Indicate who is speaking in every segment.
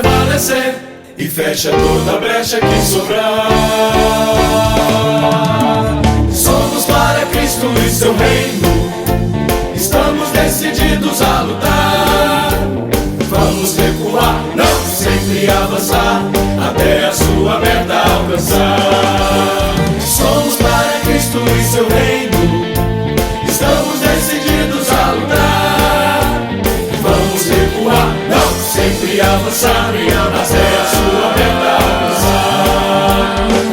Speaker 1: prevalecer e fecha toda brecha que sobrar. Somos para Cristo e seu reino, estamos decididos a lutar. Vamos recuar, não, sempre avançar, até a sua meta alcançar. Somos para Cristo e seu reino, estamos decididos a lutar. Vamos recuar, não, sempre avançar, até a sua meta alcançar.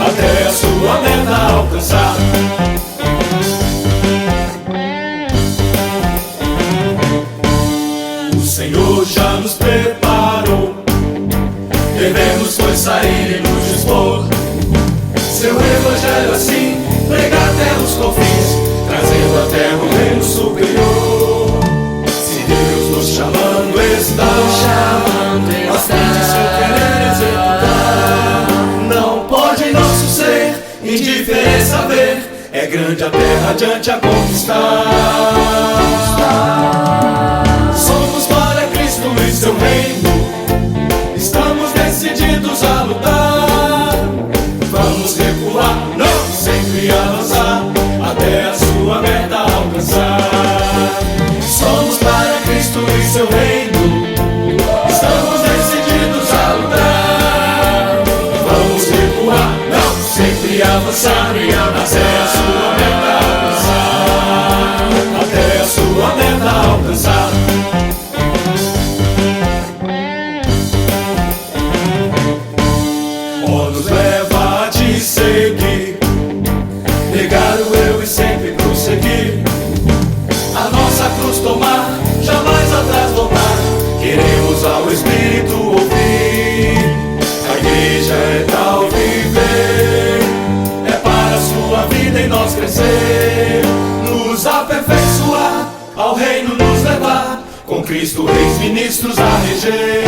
Speaker 1: Até a sua meta alcançar. O Senhor já nos preparou, devemos pois sair e nos dispor. Seu evangelho assim, pregar até os confins, trazendo a terra um reino superior. Se Deus nos chamando está, nós temos seu querer executar. Não pode nosso ser indiferença ver, é grande a terra adiante a conquistar. Somos para Cristo e seu reino, estamos decididos a lutar. Vamos recuar, não, sempre avançar, até a sua meta alcançar. Somos para Cristo e seu reino, estamos decididos a lutar. Vamos recuar, não, sempre avançar, até a sua meta alcançar. Até a sua meta alcançar. Oh, nos leva a te seguir, negar o eu e sempre prosseguir. A nossa cruz tomar, jamais atrás voltar. Queremos ao Espírito ouvir. A igreja é tal viver, é para a sua vida em nós crescer, nos aperfeiçoar, ao reino nos levar, com Cristo reis ministros a reger.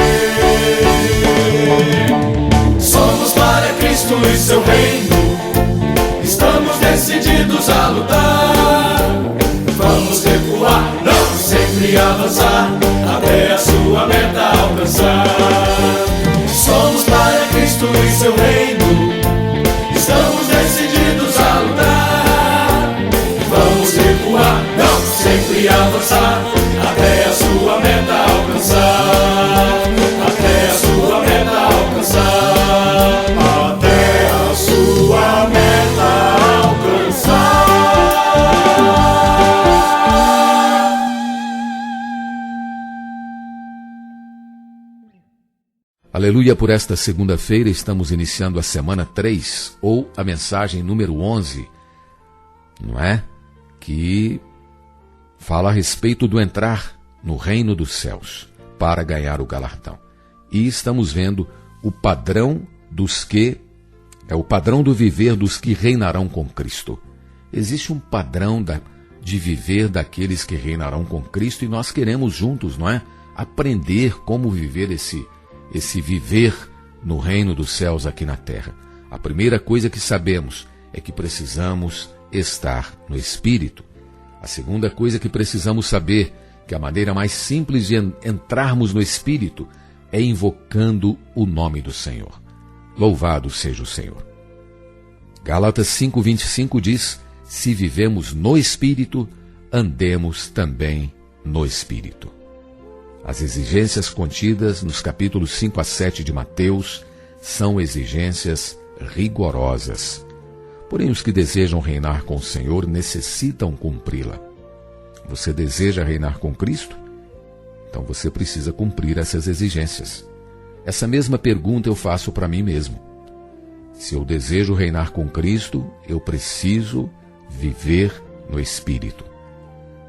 Speaker 1: Somos para Cristo e seu reino, estamos decididos a lutar. Vamos recuar, não, sempre avançar, até a sua meta alcançar. Somos para Cristo e seu reino, estamos decididos a lutar. Vamos recuar, não, sempre avançar, até a sua meta alcançar. Até a sua meta alcançar. Até a sua meta alcançar.
Speaker 2: Aleluia, por esta segunda-feira estamos iniciando a semana 3, ou a mensagem número 11, não é? Que fala a respeito do entrar no reino dos céus para ganhar o galardão. E estamos vendo o padrão dos que, o padrão do viver dos que reinarão com Cristo. Existe um padrão de viver daqueles que reinarão com Cristo e nós queremos juntos, não é? Aprender como viver esse viver no reino dos céus aqui na terra. A primeira coisa que sabemos é que precisamos estar no Espírito. A segunda coisa que precisamos saber, que a maneira mais simples de entrarmos no Espírito é invocando o nome do Senhor. Louvado seja o Senhor. Gálatas 5:25 diz: se vivemos no Espírito, andemos também no Espírito. As exigências contidas nos capítulos 5 a 7 de Mateus são exigências rigorosas. Porém, os que desejam reinar com o Senhor necessitam cumpri-la. Você deseja reinar com Cristo? Então você precisa cumprir essas exigências. Essa mesma pergunta eu faço para mim mesmo. Se eu desejo reinar com Cristo, eu preciso viver no Espírito.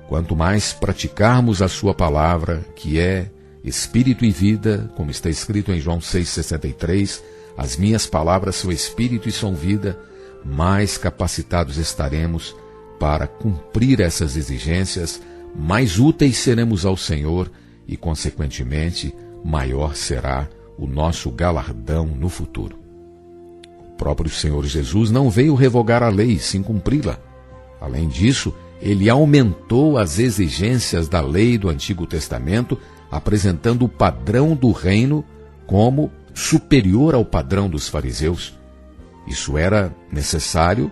Speaker 2: Quanto mais praticarmos a sua palavra, que é Espírito e vida, como está escrito em João 6,63, as minhas palavras são Espírito e são vida, mais capacitados estaremos para cumprir essas exigências, mais úteis seremos ao Senhor e, consequentemente, maior será o nosso galardão no futuro. O próprio Senhor Jesus não veio revogar a lei, sim cumpri-la. Além disso, ele aumentou as exigências da lei do Antigo Testamento, apresentando o padrão do reino como superior ao padrão dos fariseus. Isso era necessário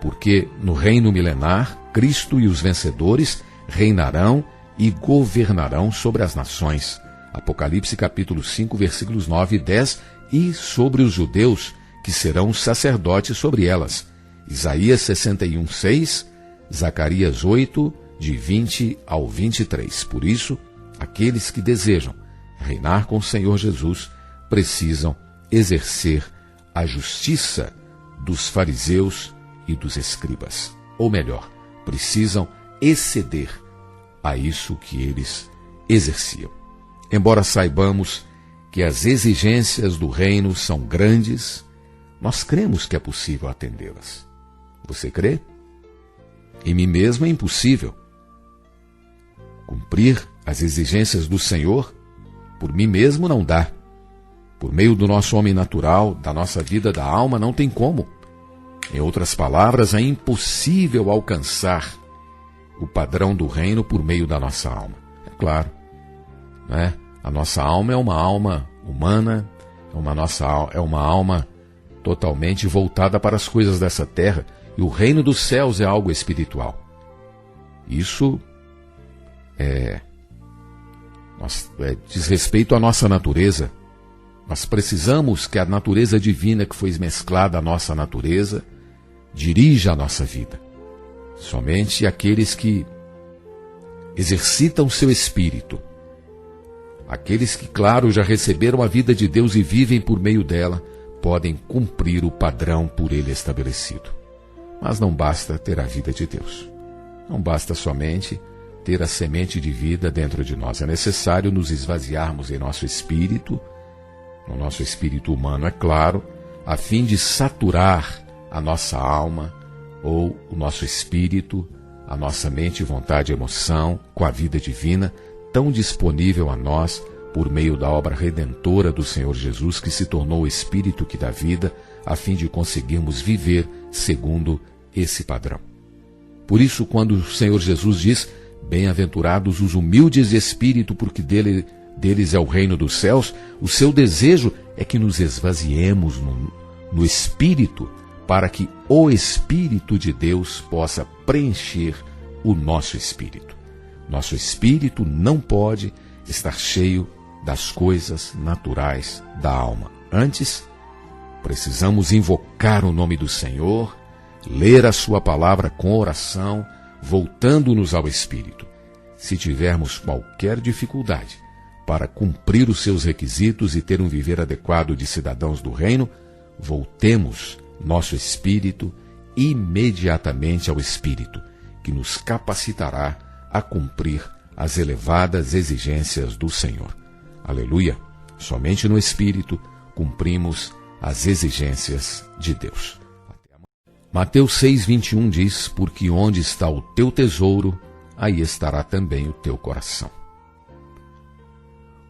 Speaker 2: porque no reino milenar, Cristo e os vencedores reinarão e governarão sobre as nações. Apocalipse capítulo 5, versículos 9 e 10, e sobre os judeus, que serão sacerdotes sobre elas. Isaías 61, 6, Zacarias 8, de 20 ao 23. Por isso, aqueles que desejam reinar com o Senhor Jesus precisam exercer a justiça dos fariseus e dos escribas. Ou melhor, precisam exceder a isso que eles exerciam. Embora saibamos que as exigências do reino são grandes, nós cremos que é possível atendê-las. Você crê? Em mim mesmo é impossível. Cumprir as exigências do Senhor, por mim mesmo não dá. Por meio do nosso homem natural, da nossa vida da alma, não tem como. Em outras palavras, é impossível alcançar o padrão do reino por meio da nossa alma. É claro, né? A nossa alma é uma alma humana, é uma alma totalmente voltada para as coisas dessa terra, e o reino dos céus é algo espiritual. Isso diz respeito à nossa natureza. Nós precisamos que a natureza divina que foi mesclada à nossa natureza dirija a nossa vida. Somente aqueles que exercitam seu espírito, aqueles que, claro, já receberam a vida de Deus e vivem por meio dela, podem cumprir o padrão por ele estabelecido. Mas não basta ter a vida de Deus. Não basta somente ter a semente de vida dentro de nós. É necessário nos esvaziarmos em nosso espírito, no nosso espírito humano, é claro, a fim de saturar a nossa alma ou o nosso espírito, a nossa mente, vontade e emoção com a vida divina tão disponível a nós por meio da obra redentora do Senhor Jesus, que se tornou o Espírito que dá vida, a fim de conseguirmos viver segundo esse padrão. Por isso, quando o Senhor Jesus diz: bem-aventurados os humildes de espírito, porque deles é o reino dos céus, o seu desejo é que nos esvaziemos no espírito, para que o Espírito de Deus possa preencher o nosso espírito. Nosso espírito não pode estar cheio das coisas naturais da alma. Antes, precisamos invocar o nome do Senhor, ler a sua palavra com oração, voltando-nos ao Espírito. Se tivermos qualquer dificuldade para cumprir os seus requisitos e ter um viver adequado de cidadãos do reino, voltemos nosso espírito imediatamente ao Espírito, que nos capacitará a cumprir as elevadas exigências do Senhor. Aleluia! Somente no Espírito cumprimos as exigências de Deus. Mateus 6,21 diz: porque onde está o teu tesouro, aí estará também o teu coração.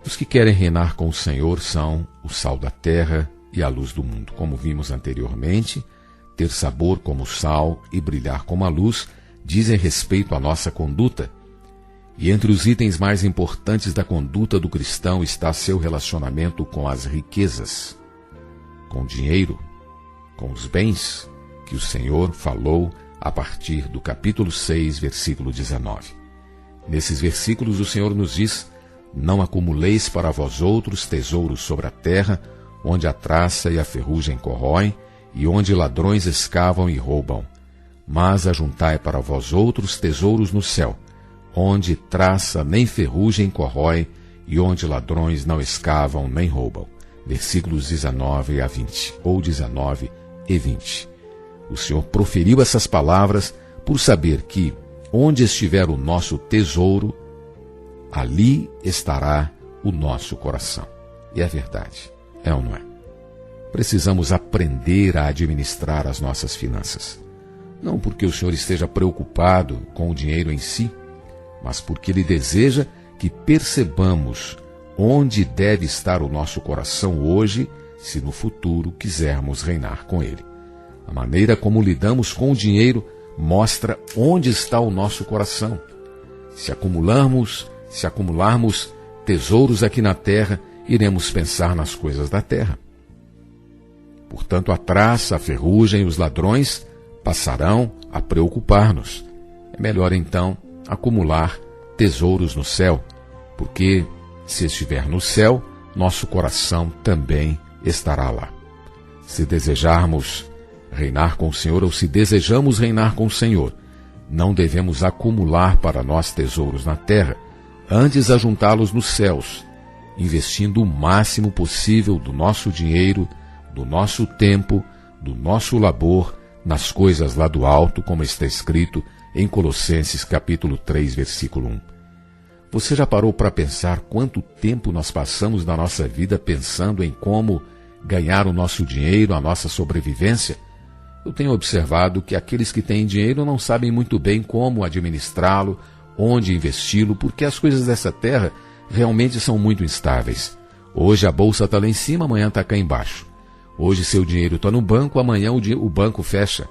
Speaker 2: Os que querem reinar com o Senhor são o sal da terra e a luz do mundo. Como vimos anteriormente, ter sabor como o sal e brilhar como a luz dizem respeito à nossa conduta. E entre os itens mais importantes da conduta do cristão está seu relacionamento com as riquezas, com o dinheiro, com os bens, que o Senhor falou a partir do capítulo 6, versículo 19. Nesses versículos o Senhor nos diz: não acumuleis para vós outros tesouros sobre a terra, onde a traça e a ferrugem corroem, e onde ladrões escavam e roubam. Mas ajuntai para vós outros tesouros no céu, onde traça nem ferrugem corrói, e onde ladrões não escavam nem roubam. Versículos 19 a 20, ou 19 e 20. O Senhor proferiu essas palavras por saber que, onde estiver o nosso tesouro, ali estará o nosso coração. E é verdade, é ou não é? Precisamos aprender a administrar as nossas finanças. Não porque o Senhor esteja preocupado com o dinheiro em si, mas porque Ele deseja que percebamos onde deve estar o nosso coração hoje, se no futuro quisermos reinar com Ele. A maneira como lidamos com o dinheiro mostra onde está o nosso coração. Se acumularmos tesouros aqui na terra iremos pensar nas coisas da terra. Portanto, a traça, a ferrugem e os ladrões passarão a preocupar-nos. É melhor, então, acumular tesouros no céu, porque, se estiver no céu, nosso coração também estará lá. Se desejarmos reinar com o Senhor, ou se desejamos reinar com o Senhor, não devemos acumular para nós tesouros na terra, antes ajuntá-los nos céus, investindo o máximo possível do nosso dinheiro, do nosso tempo, do nosso labor, nas coisas lá do alto, como está escrito em Colossenses capítulo 3, versículo 1. Você já parou para pensar quanto tempo nós passamos na nossa vida pensando em como ganhar o nosso dinheiro, a nossa sobrevivência? Eu tenho observado que aqueles que têm dinheiro não sabem muito bem como administrá-lo, onde investi-lo, porque as coisas dessa terra realmente são muito instáveis. Hoje a bolsa está lá em cima, amanhã está cá embaixo. Hoje seu dinheiro está no banco, amanhã o banco fecha.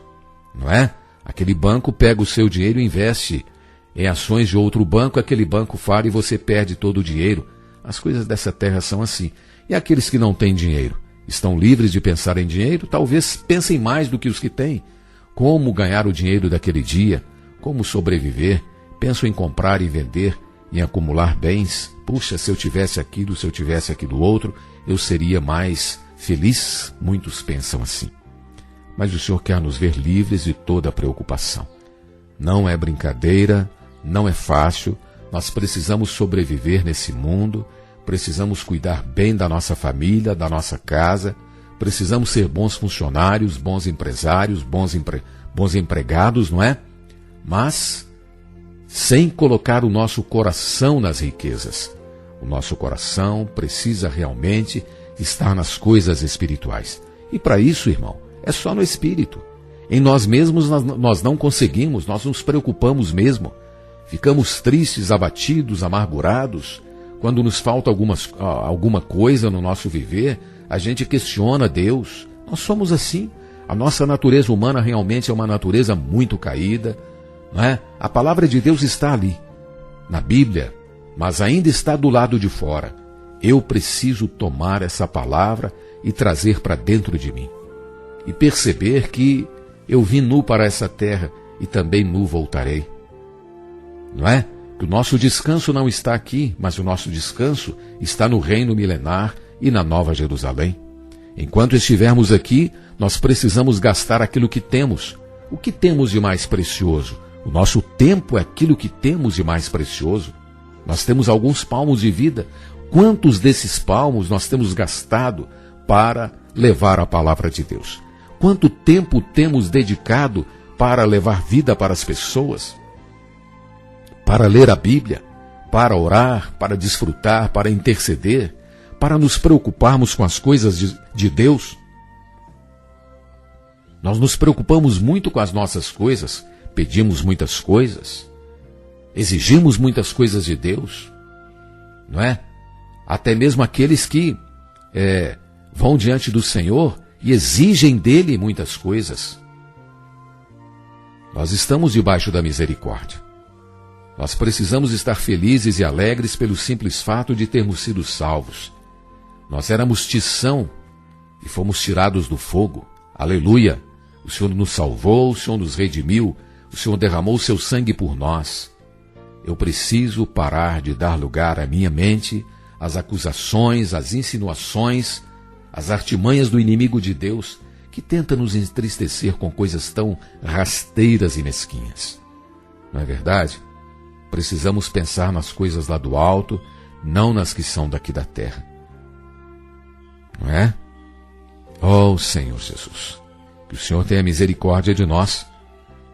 Speaker 2: Não é? Aquele banco pega o seu dinheiro e investe em ações de outro banco, aquele banco falha e você perde todo o dinheiro. As coisas dessa terra são assim. E aqueles que não têm dinheiro? Estão livres de pensar em dinheiro? Talvez pensem mais do que os que têm. Como ganhar o dinheiro daquele dia? Como sobreviver? Pensam em comprar e vender, em acumular bens. Puxa, se eu tivesse aquilo outro, eu seria mais feliz. Muitos pensam assim. Mas o Senhor quer nos ver livres de toda preocupação. Não é brincadeira, não é fácil. Nós precisamos sobreviver nesse mundo. Precisamos cuidar bem da nossa família, da nossa casa. Precisamos ser bons funcionários, bons empresários, bons empregados, não é? Mas sem colocar o nosso coração nas riquezas. O nosso coração precisa realmente estar nas coisas espirituais. E para isso, irmão, é só no Espírito. Em nós mesmos nós não conseguimos, nós nos preocupamos mesmo. Ficamos tristes, abatidos, amargurados. Quando nos falta alguma coisa no nosso viver, a gente questiona Deus. Nós somos assim. A nossa natureza humana realmente é uma natureza muito caída. Não é? A palavra de Deus está ali, na Bíblia, mas ainda está do lado de fora. Eu preciso tomar essa palavra e trazer para dentro de mim. E perceber que eu vim nu para essa terra e também nu voltarei. Não é? Que o nosso descanso não está aqui, mas o nosso descanso está no reino milenar e na Nova Jerusalém. Enquanto estivermos aqui, nós precisamos gastar aquilo que temos. O que temos de mais precioso? O nosso tempo é aquilo que temos de mais precioso. Nós temos alguns palmos de vida. Quantos desses palmos nós temos gastado para levar a palavra de Deus? Quanto tempo temos dedicado para levar vida para as pessoas? Para ler a Bíblia, para orar, para desfrutar, para interceder, para nos preocuparmos com as coisas de Deus. Nós nos preocupamos muito com as nossas coisas, pedimos muitas coisas, exigimos muitas coisas de Deus, não é? Até mesmo aqueles que vão diante do Senhor e exigem dele muitas coisas. Nós estamos debaixo da misericórdia. Nós precisamos estar felizes e alegres pelo simples fato de termos sido salvos. Nós éramos tição e fomos tirados do fogo. Aleluia! O Senhor nos salvou, o Senhor nos redimiu, o Senhor derramou o seu sangue por nós. Eu preciso parar de dar lugar à minha mente, às acusações, às insinuações, às artimanhas do inimigo de Deus, que tenta nos entristecer com coisas tão rasteiras e mesquinhas. Não é verdade? Precisamos pensar nas coisas lá do alto, não nas que são daqui da terra. Não é? Oh, Senhor Jesus, que o Senhor tenha misericórdia de nós.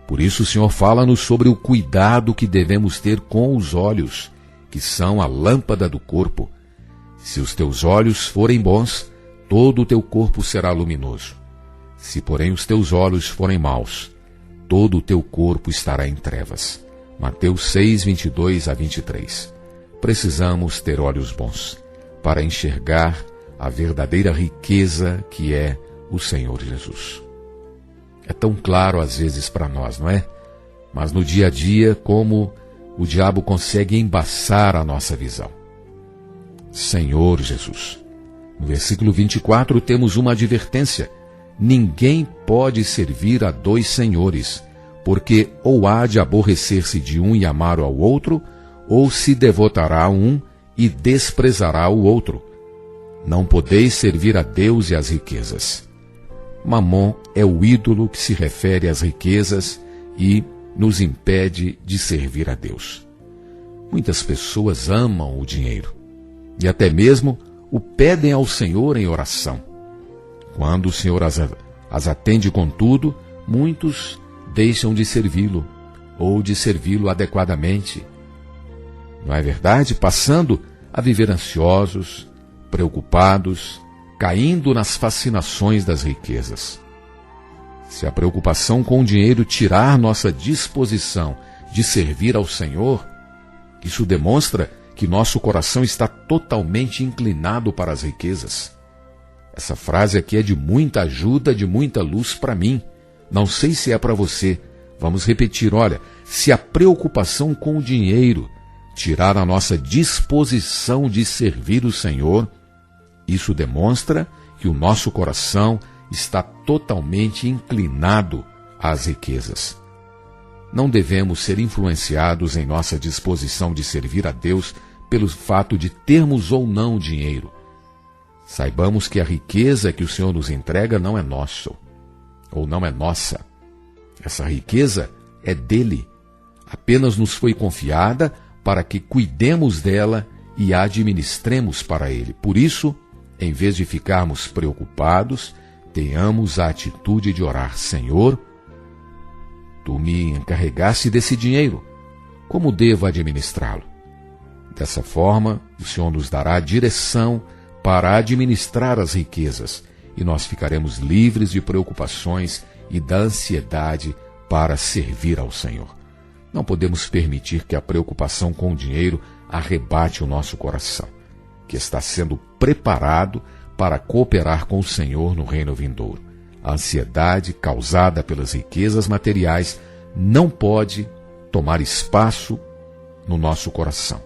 Speaker 2: Por isso o Senhor fala-nos sobre o cuidado que devemos ter com os olhos, que são a lâmpada do corpo. Se os teus olhos forem bons, todo o teu corpo será luminoso. Se, porém, os teus olhos forem maus, todo o teu corpo estará em trevas. Mateus 6, 22 a 23. Precisamos ter olhos bons para enxergar a verdadeira riqueza que é o Senhor Jesus. É tão claro às vezes para nós, não é? Mas no dia a dia, como o diabo consegue embaçar a nossa visão. Senhor Jesus. No versículo 24 temos uma advertência: ninguém pode servir a dois senhores, porque ou há de aborrecer-se de um e amar ao outro, ou se devotará a um e desprezará o outro. Não podeis servir a Deus e às riquezas. Mamon é o ídolo que se refere às riquezas e nos impede de servir a Deus. Muitas pessoas amam o dinheiro e até mesmo o pedem ao Senhor em oração. Quando o Senhor as atende com tudo, muitos deixam de servi-lo ou de servi-lo adequadamente. Não é verdade? Passando a viver ansiosos, preocupados, caindo nas fascinações das riquezas. Se a preocupação com o dinheiro tirar nossa disposição de servir ao Senhor, isso demonstra que nosso coração está totalmente inclinado para as riquezas. Essa frase aqui é de muita ajuda, de muita luz para mim. Não sei se é para você. Vamos repetir, olha, se a preocupação com o dinheiro tirar a nossa disposição de servir o Senhor, isso demonstra que o nosso coração está totalmente inclinado às riquezas. Não devemos ser influenciados em nossa disposição de servir a Deus pelo fato de termos ou não dinheiro. Saibamos que a riqueza que o Senhor nos entrega não é nossa, ou não é nossa. Essa riqueza é dele. Apenas nos foi confiada para que cuidemos dela e a administremos para ele. Por isso, em vez de ficarmos preocupados, tenhamos a atitude de orar: Senhor, tu me encarregaste desse dinheiro, como devo administrá-lo? Dessa forma, o Senhor nos dará direção para administrar as riquezas e nós ficaremos livres de preocupações e da ansiedade para servir ao Senhor. Não podemos permitir que a preocupação com o dinheiro arrebate o nosso coração, que está sendo preparado para cooperar com o Senhor no reino vindouro. A ansiedade causada pelas riquezas materiais não pode tomar espaço no nosso coração.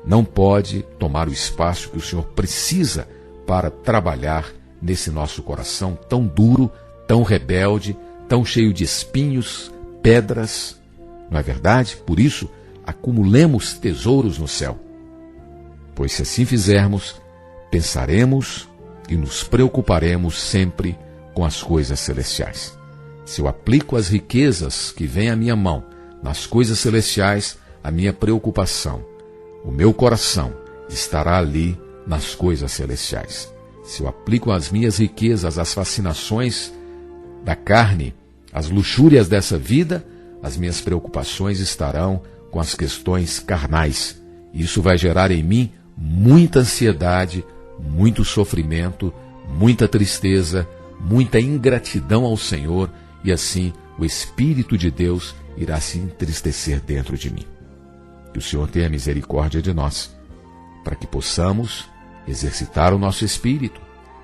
Speaker 2: Não pode tomar o espaço que o Senhor precisa para trabalhar nesse nosso coração tão duro, tão rebelde, tão cheio de espinhos, pedras. Não é verdade? Por isso, acumulemos tesouros no céu. Pois se assim fizermos, pensaremos e nos preocuparemos sempre com as coisas celestiais. Se eu aplico as riquezas que vêm à minha mão nas coisas celestiais, a minha preocupação, o meu coração estará ali nas coisas celestiais. Se eu aplico as minhas riquezas às fascinações da carne, às luxúrias dessa vida, as minhas preocupações estarão com as questões carnais. Isso vai gerar em mim muita ansiedade, muito sofrimento, muita tristeza, muita ingratidão ao Senhor, e assim o Espírito de Deus irá se entristecer dentro de mim. Que o Senhor tenha misericórdia de nós, para que possamos exercitar o nosso espírito,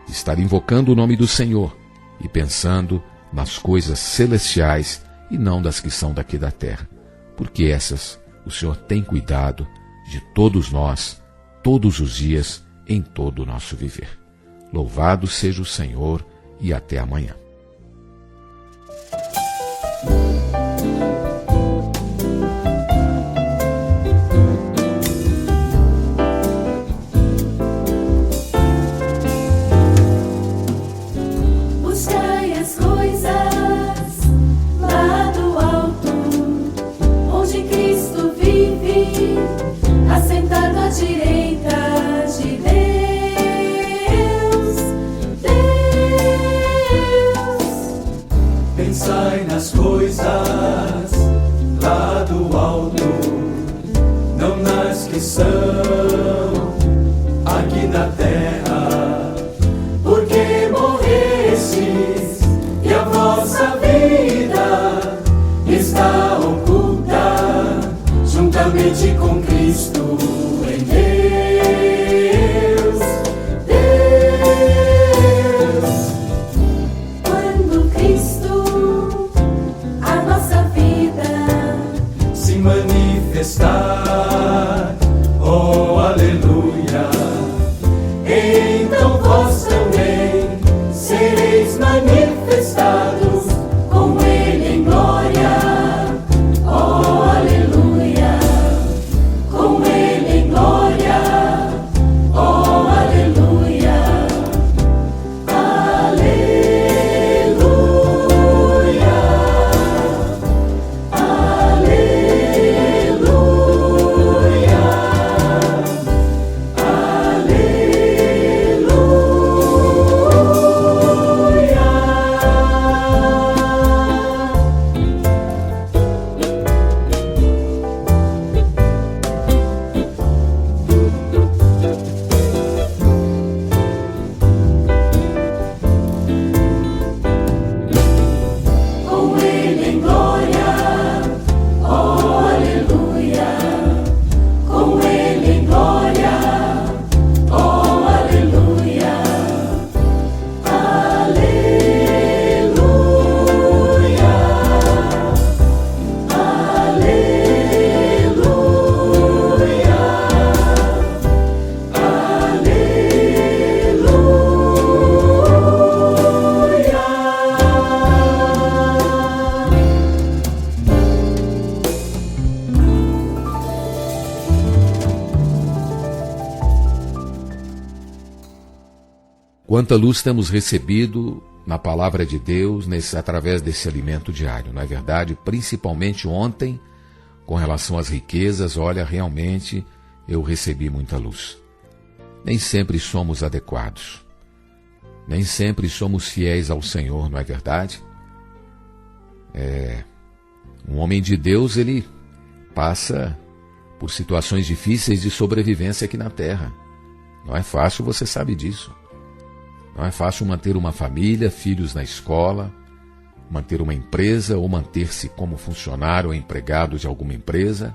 Speaker 2: estar invocando o nome do Senhor e pensando nas coisas celestiais e não das que são daqui da terra, porque essas o Senhor tem cuidado de todos nós, todos os dias, em todo o nosso viver. Louvado seja o Senhor e até amanhã.
Speaker 1: Pensai nas coisas lá do alto, não nas que são aqui na terra, porque morrestes e a vossa vida está oculta juntamente com Cristo em Deus. Quando Cristo a nossa vida se manifestar, oh aleluia, então vós também sereis manifestados com Ele em glória. Oh, aleluia, com Ele em glória. Oh, aleluia, aleluia, com Ele em glória. Oh, aleluia, com Ele em glória. Oh, aleluia, aleluia,
Speaker 2: Quanta luz temos recebido na palavra de Deus através desse alimento diário, não é verdade? Principalmente ontem, com relação às riquezas, olha, realmente eu recebi muita luz. Nem sempre somos adequados, nem sempre somos fiéis ao Senhor, não é verdade? Um homem de Deus, ele passa por situações difíceis de sobrevivência aqui na terra. Não é fácil, você sabe disso. Não é fácil manter uma família, filhos na escola, manter uma empresa ou manter-se como funcionário ou empregado de alguma empresa.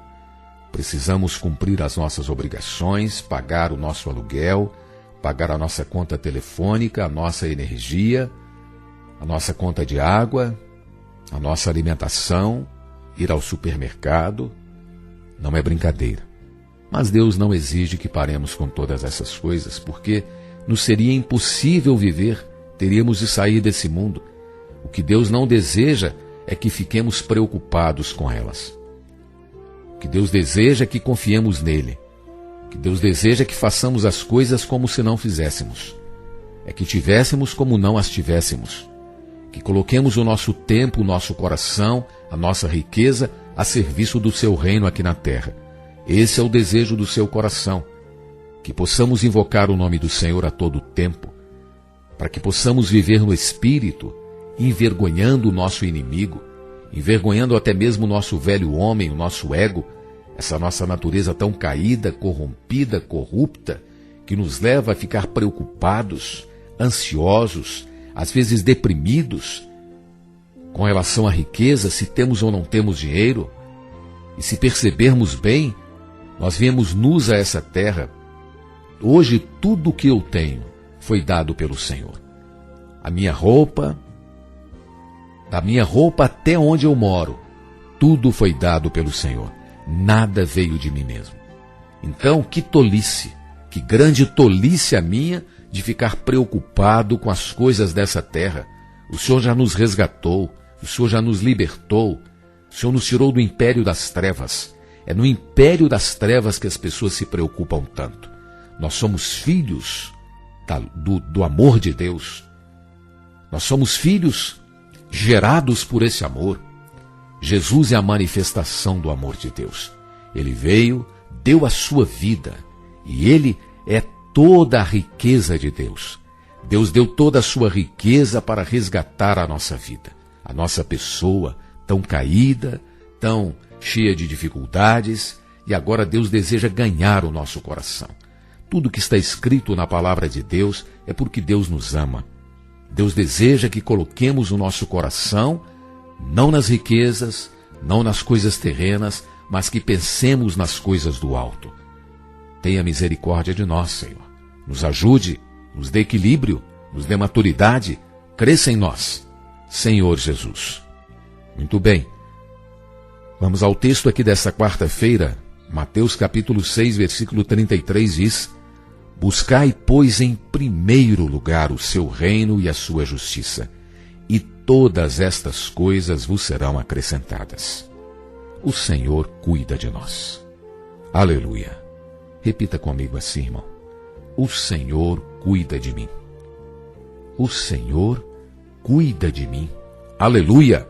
Speaker 2: Precisamos cumprir as nossas obrigações, pagar o nosso aluguel, pagar a nossa conta telefônica, a nossa energia, a nossa conta de água, a nossa alimentação, ir ao supermercado. Não é brincadeira. Mas Deus não exige que paremos com todas essas coisas, porque nos seria impossível viver, teríamos de sair desse mundo. O que Deus não deseja é que fiquemos preocupados com elas. O que Deus deseja é que confiemos nele. O que Deus deseja é que façamos as coisas como se não fizéssemos. É que tivéssemos como não as tivéssemos. Que coloquemos o nosso tempo, o nosso coração, a nossa riqueza a serviço do seu reino aqui na terra. Esse é o desejo do seu coração. Que possamos invocar o nome do Senhor a todo tempo, para que possamos viver no Espírito, envergonhando o nosso inimigo, envergonhando até mesmo o nosso velho homem, o nosso ego, essa nossa natureza tão caída, corrompida, corrupta, que nos leva a ficar preocupados, ansiosos, às vezes deprimidos, com relação à riqueza, se temos ou não temos dinheiro. E se percebermos bem, nós viemos nus a essa terra. Hoje tudo o que eu tenho foi dado pelo Senhor. A minha roupa, da minha roupa até onde eu moro, tudo foi dado pelo Senhor. Nada veio de mim mesmo. Então, que tolice, que grande tolice a minha de ficar preocupado com as coisas dessa terra. O Senhor já nos resgatou, o Senhor já nos libertou, o Senhor nos tirou do império das trevas. É no império das trevas que as pessoas se preocupam tanto. Nós somos filhos do amor de Deus. Nós somos filhos gerados por esse amor. Jesus é a manifestação do amor de Deus. Ele veio, deu a sua vida, e Ele é toda a riqueza de Deus. Deus deu toda a sua riqueza para resgatar a nossa vida, a nossa pessoa tão caída, tão cheia de dificuldades, e agora Deus deseja ganhar o nosso coração. Tudo que está escrito na palavra de Deus é porque Deus nos ama. Deus deseja que coloquemos o nosso coração não nas riquezas, não nas coisas terrenas, mas que pensemos nas coisas do alto. Tenha misericórdia de nós, Senhor. Nos ajude, nos dê equilíbrio, nos dê maturidade, cresça em nós, Senhor Jesus. Muito bem. Vamos ao texto aqui dessa quarta-feira. Mateus capítulo 6, versículo 33 diz: Buscai, pois, em primeiro lugar o seu reino e a sua justiça, e todas estas coisas vos serão acrescentadas. O Senhor cuida de nós. Aleluia. Repita comigo assim, irmão. O Senhor cuida de mim. O Senhor cuida de mim. Aleluia.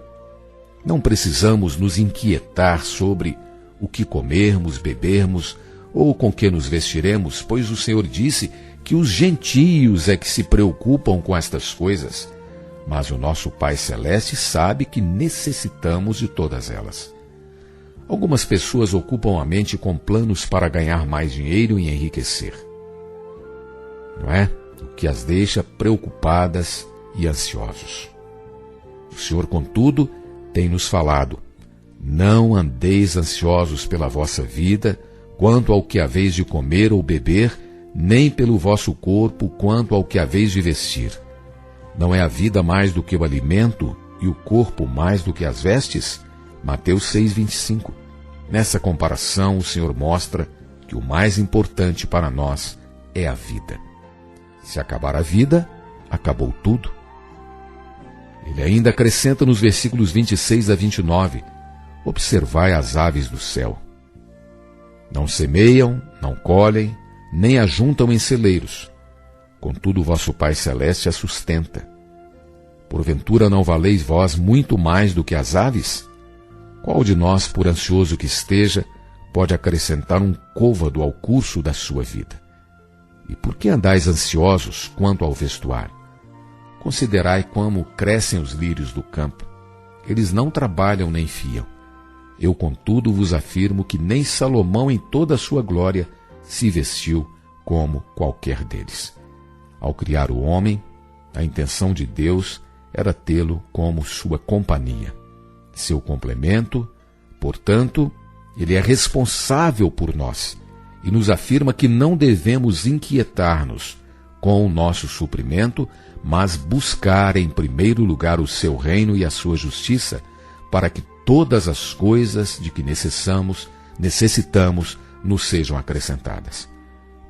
Speaker 2: Não precisamos nos inquietar sobre o que comermos, bebermos ou com que nos vestiremos, pois o Senhor disse que os gentios é que se preocupam com estas coisas, mas o nosso Pai Celeste sabe que necessitamos de todas elas. Algumas pessoas ocupam a mente com planos para ganhar mais dinheiro e enriquecer, não é? O que as deixa preocupadas e ansiosos. O Senhor, contudo, tem nos falado: não andeis ansiosos pela vossa vida, quanto ao que haveis de comer ou beber, nem pelo vosso corpo, quanto ao que haveis de vestir. Não é a vida mais do que o alimento e o corpo mais do que as vestes? Mateus 6,25. Nessa comparação, o Senhor mostra que o mais importante para nós é a vida. Se acabar a vida, acabou tudo. Ele ainda acrescenta nos versículos 26 a 29, observai as aves do céu. Não semeiam, não colhem, nem ajuntam em celeiros. Contudo, vosso Pai Celeste a sustenta. Porventura não valeis vós muito mais do que as aves? Qual de nós, por ansioso que esteja, pode acrescentar um côvado ao curso da sua vida? E por que andais ansiosos quanto ao vestuário? Considerai como crescem os lírios do campo. Eles não trabalham nem fiam. Eu, contudo, vos afirmo que nem Salomão, em toda a sua glória, se vestiu como qualquer deles. Ao criar o homem, a intenção de Deus era tê-lo como sua companhia, seu complemento. Portanto, ele é responsável por nós e nos afirma que não devemos inquietar-nos com o nosso suprimento, mas buscar em primeiro lugar o seu reino e a sua justiça, para que todas as coisas de que necessitamos nos sejam acrescentadas.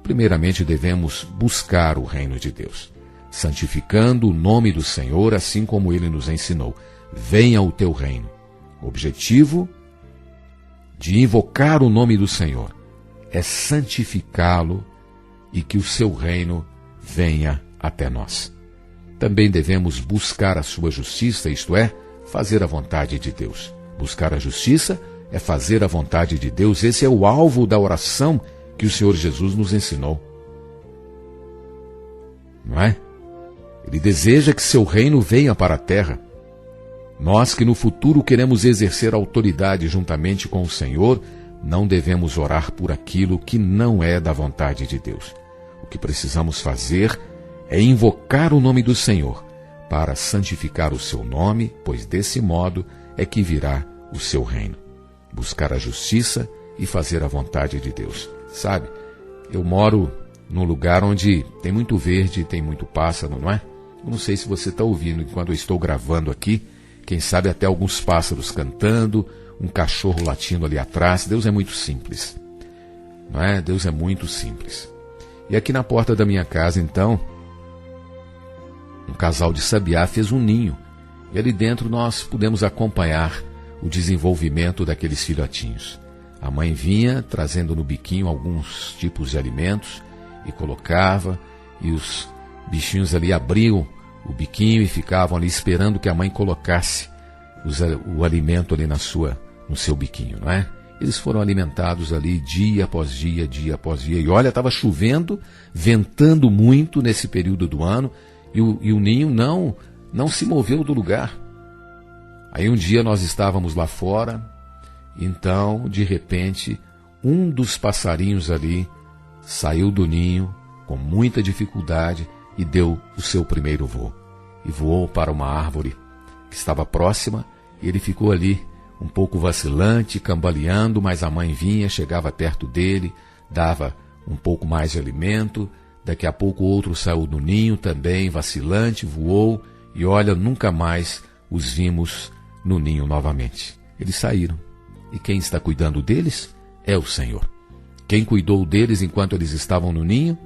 Speaker 2: Primeiramente devemos buscar o reino de Deus, santificando o nome do Senhor, assim como ele nos ensinou. Venha o teu reino. O objetivo de invocar o nome do Senhor é santificá-lo e que o seu reino venha até nós. Também devemos buscar a sua justiça, isto é, fazer a vontade de Deus. Buscar a justiça é fazer a vontade de Deus. Esse é o alvo da oração que o Senhor Jesus nos ensinou. Não é? Ele deseja que seu reino venha para a terra. Nós que no futuro queremos exercer autoridade juntamente com o Senhor, não devemos orar por aquilo que não é da vontade de Deus. O que precisamos fazer é invocar o nome do Senhor para santificar o seu nome, pois desse modo é que virá o seu reino. Buscar a justiça e fazer a vontade de Deus. Sabe, eu moro num lugar onde tem muito verde, tem muito pássaro, não é? Eu não sei se você está ouvindo enquanto eu estou gravando aqui, quem sabe até alguns pássaros cantando, um cachorro latindo ali atrás. Deus é muito simples, não é? Deus é muito simples. E aqui na porta da minha casa, então, um casal de sabiá fez um ninho, e ali dentro nós pudemos acompanhar o desenvolvimento daqueles filhotinhos. A mãe vinha trazendo no biquinho alguns tipos de alimentos e colocava, e os bichinhos ali abriam o biquinho e ficavam ali esperando que a mãe colocasse o alimento ali no seu biquinho, não é? Eles foram alimentados ali dia após dia, dia após dia. E olha, estava chovendo, ventando muito nesse período do ano, e o ninho não se moveu do lugar. Aí um dia nós estávamos lá fora, então, de repente, um dos passarinhos ali saiu do ninho com muita dificuldade e deu o seu primeiro voo. E voou para uma árvore que estava próxima, e ele ficou ali um pouco vacilante, cambaleando, mas a mãe vinha, chegava perto dele, dava um pouco mais de alimento. Daqui a pouco outro saiu do ninho também, vacilante, voou, e olha, nunca mais os vimos no ninho novamente. Eles saíram. E quem está cuidando deles é o Senhor. Quem cuidou deles enquanto eles estavam no ninho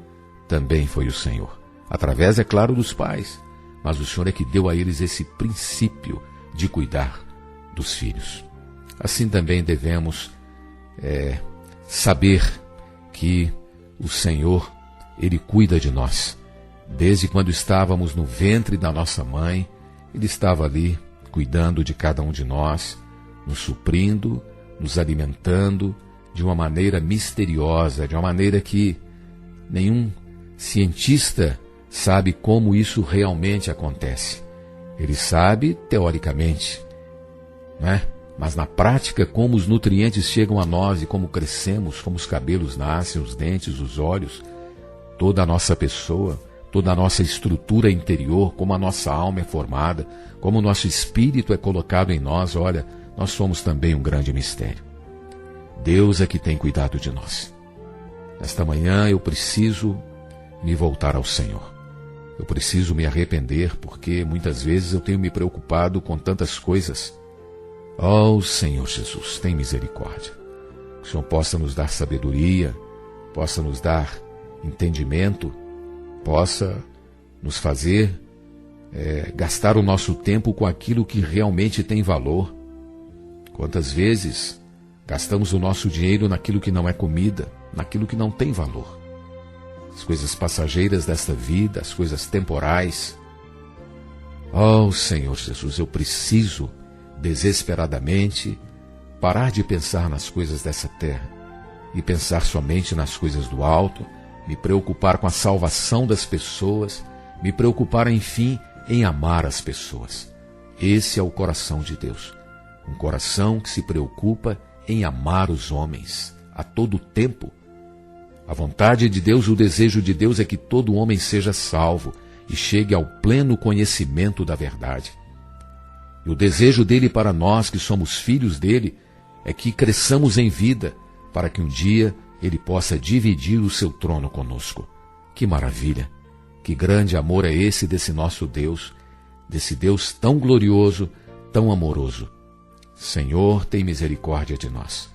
Speaker 2: também foi o Senhor. Através, é claro, dos pais, mas o Senhor é que deu a eles esse princípio de cuidar dos filhos. Assim também devemos saber que o Senhor, Ele cuida de nós. Desde quando estávamos no ventre da nossa mãe, Ele estava ali cuidando de cada um de nós, nos suprindo, nos alimentando de uma maneira misteriosa, de uma maneira que nenhum cientista sabe como isso realmente acontece. Ele sabe teoricamente, né? Mas na prática, como os nutrientes chegam a nós e como crescemos, como os cabelos nascem, os dentes, os olhos, toda a nossa pessoa, toda a nossa estrutura interior, como a nossa alma é formada, como o nosso espírito é colocado em nós, olha, nós somos também um grande mistério. Deus é que tem cuidado de nós. Nesta manhã eu preciso me voltar ao Senhor. Eu preciso me arrepender, porque muitas vezes eu tenho me preocupado com tantas coisas. Ó Senhor Jesus, tem misericórdia. Que o Senhor possa nos dar sabedoria, possa nos dar entendimento, possa nos fazer gastar o nosso tempo com aquilo que realmente tem valor. Quantas vezes gastamos o nosso dinheiro naquilo que não é comida, naquilo que não tem valor. As coisas passageiras desta vida, as coisas temporais. Ó Senhor Jesus, eu preciso desesperadamente parar de pensar nas coisas dessa terra e pensar somente nas coisas do alto, me preocupar com a salvação das pessoas, me preocupar, enfim, em amar as pessoas. Esse é o coração de Deus. Um coração que se preocupa em amar os homens a todo tempo. A vontade de Deus, o desejo de Deus é que todo homem seja salvo e chegue ao pleno conhecimento da verdade. E o desejo dele para nós, que somos filhos dele, é que cresçamos em vida, para que um dia ele possa dividir o seu trono conosco. Que maravilha! Que grande amor é esse desse nosso Deus, desse Deus tão glorioso, tão amoroso. Senhor, tem misericórdia de nós.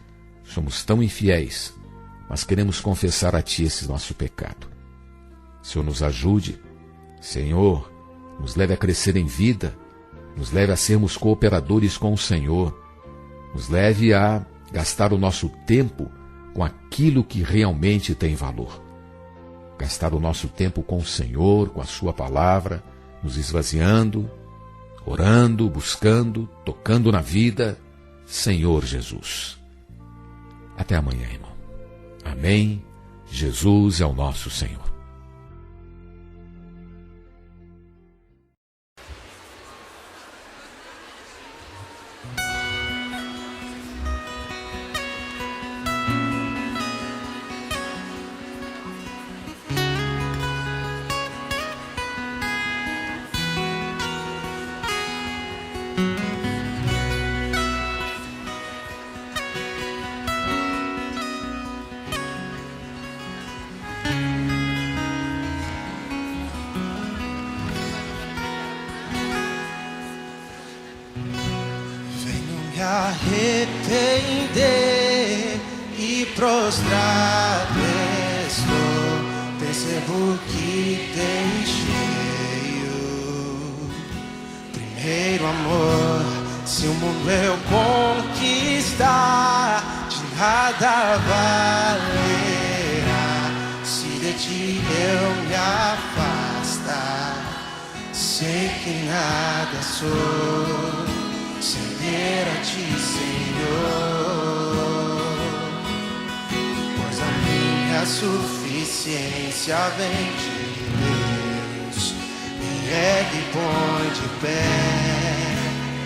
Speaker 2: Somos tão infiéis, mas queremos confessar a Ti esse nosso pecado. Senhor, nos ajude. Senhor, nos leve a crescer em vida, nos leve a sermos cooperadores com o Senhor, nos leve a gastar o nosso tempo com aquilo que realmente tem valor. Gastar o nosso tempo com o Senhor, com a Sua palavra, nos esvaziando, orando, buscando, tocando na vida. Senhor Jesus. Até amanhã, irmão. Amém. Jesus é o nosso Senhor.
Speaker 3: Me arrepender e prostrado estou, percebo que deixei o primeiro amor. Se o mundo eu conquistar, de nada valerá se de ti eu me afastar. Sei que nada sou sem ter a Ti, Senhor, pois a minha suficiência vem de Deus. Me ergue e põe de pé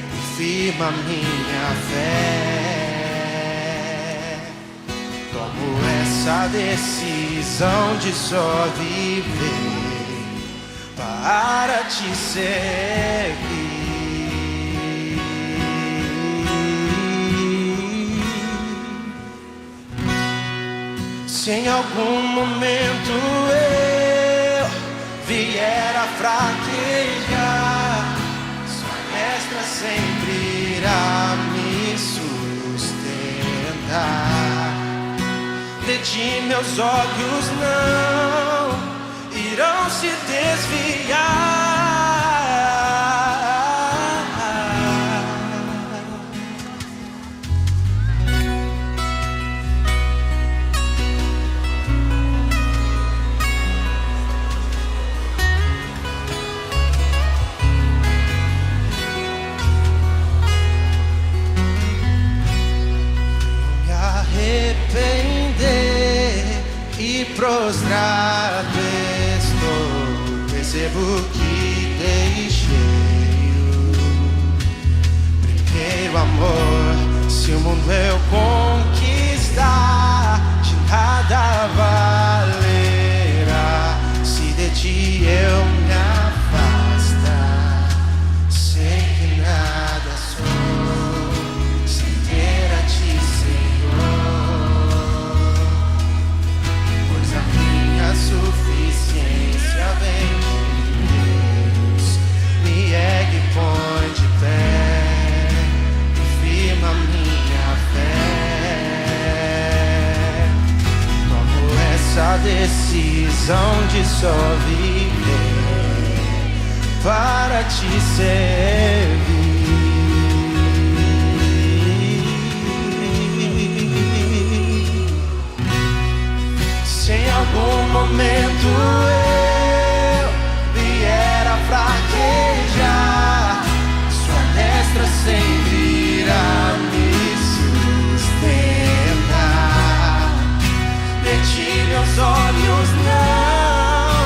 Speaker 3: e firma minha fé. Tomo essa decisão de só viver para Te servir. Se em algum momento eu vier a fraquejar, Sua destra sempre irá me sustentar. De Ti meus olhos não irão se desviar. Prostrado estou, percebo que deixei o primeiro amor. Se o mundo eu conquistar, de nada valerá. Se de ti eu me afastar, sei que nada sou, sem ter a ti, a suficiência vem de Deus, me ergue e põe de pé, firma minha fé. Tomo essa decisão de só viver para te servir. Se em algum momento eu vier a fraquejar, sua destra sempre irá me sustentar. De ti meus olhos não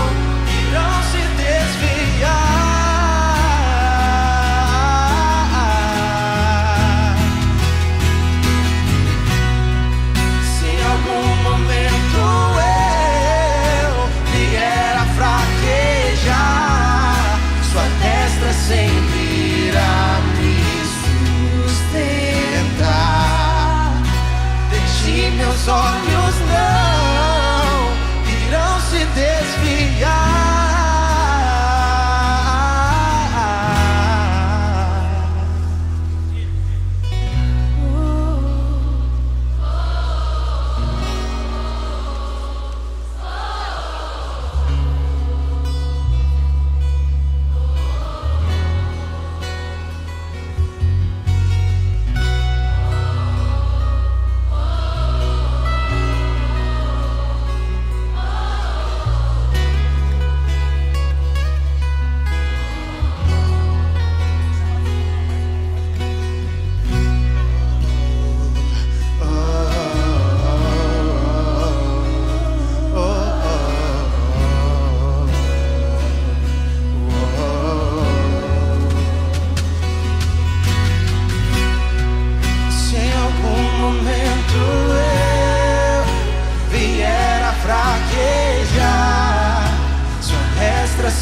Speaker 3: irão se desviar. Se em algum momento sempre irá me sustentar. De ti meus olhos não irão se desviar.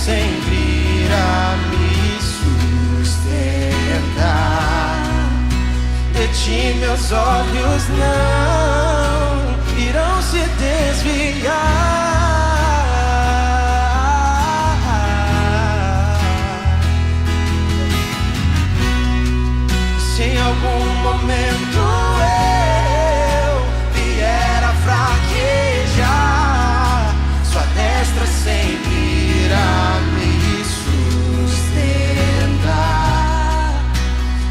Speaker 3: Sempre irá me sustentar. De ti meus olhos não irão se desviar. Se em algum momento eu vier a fraquejar, sua destra sempre irá me sustentar.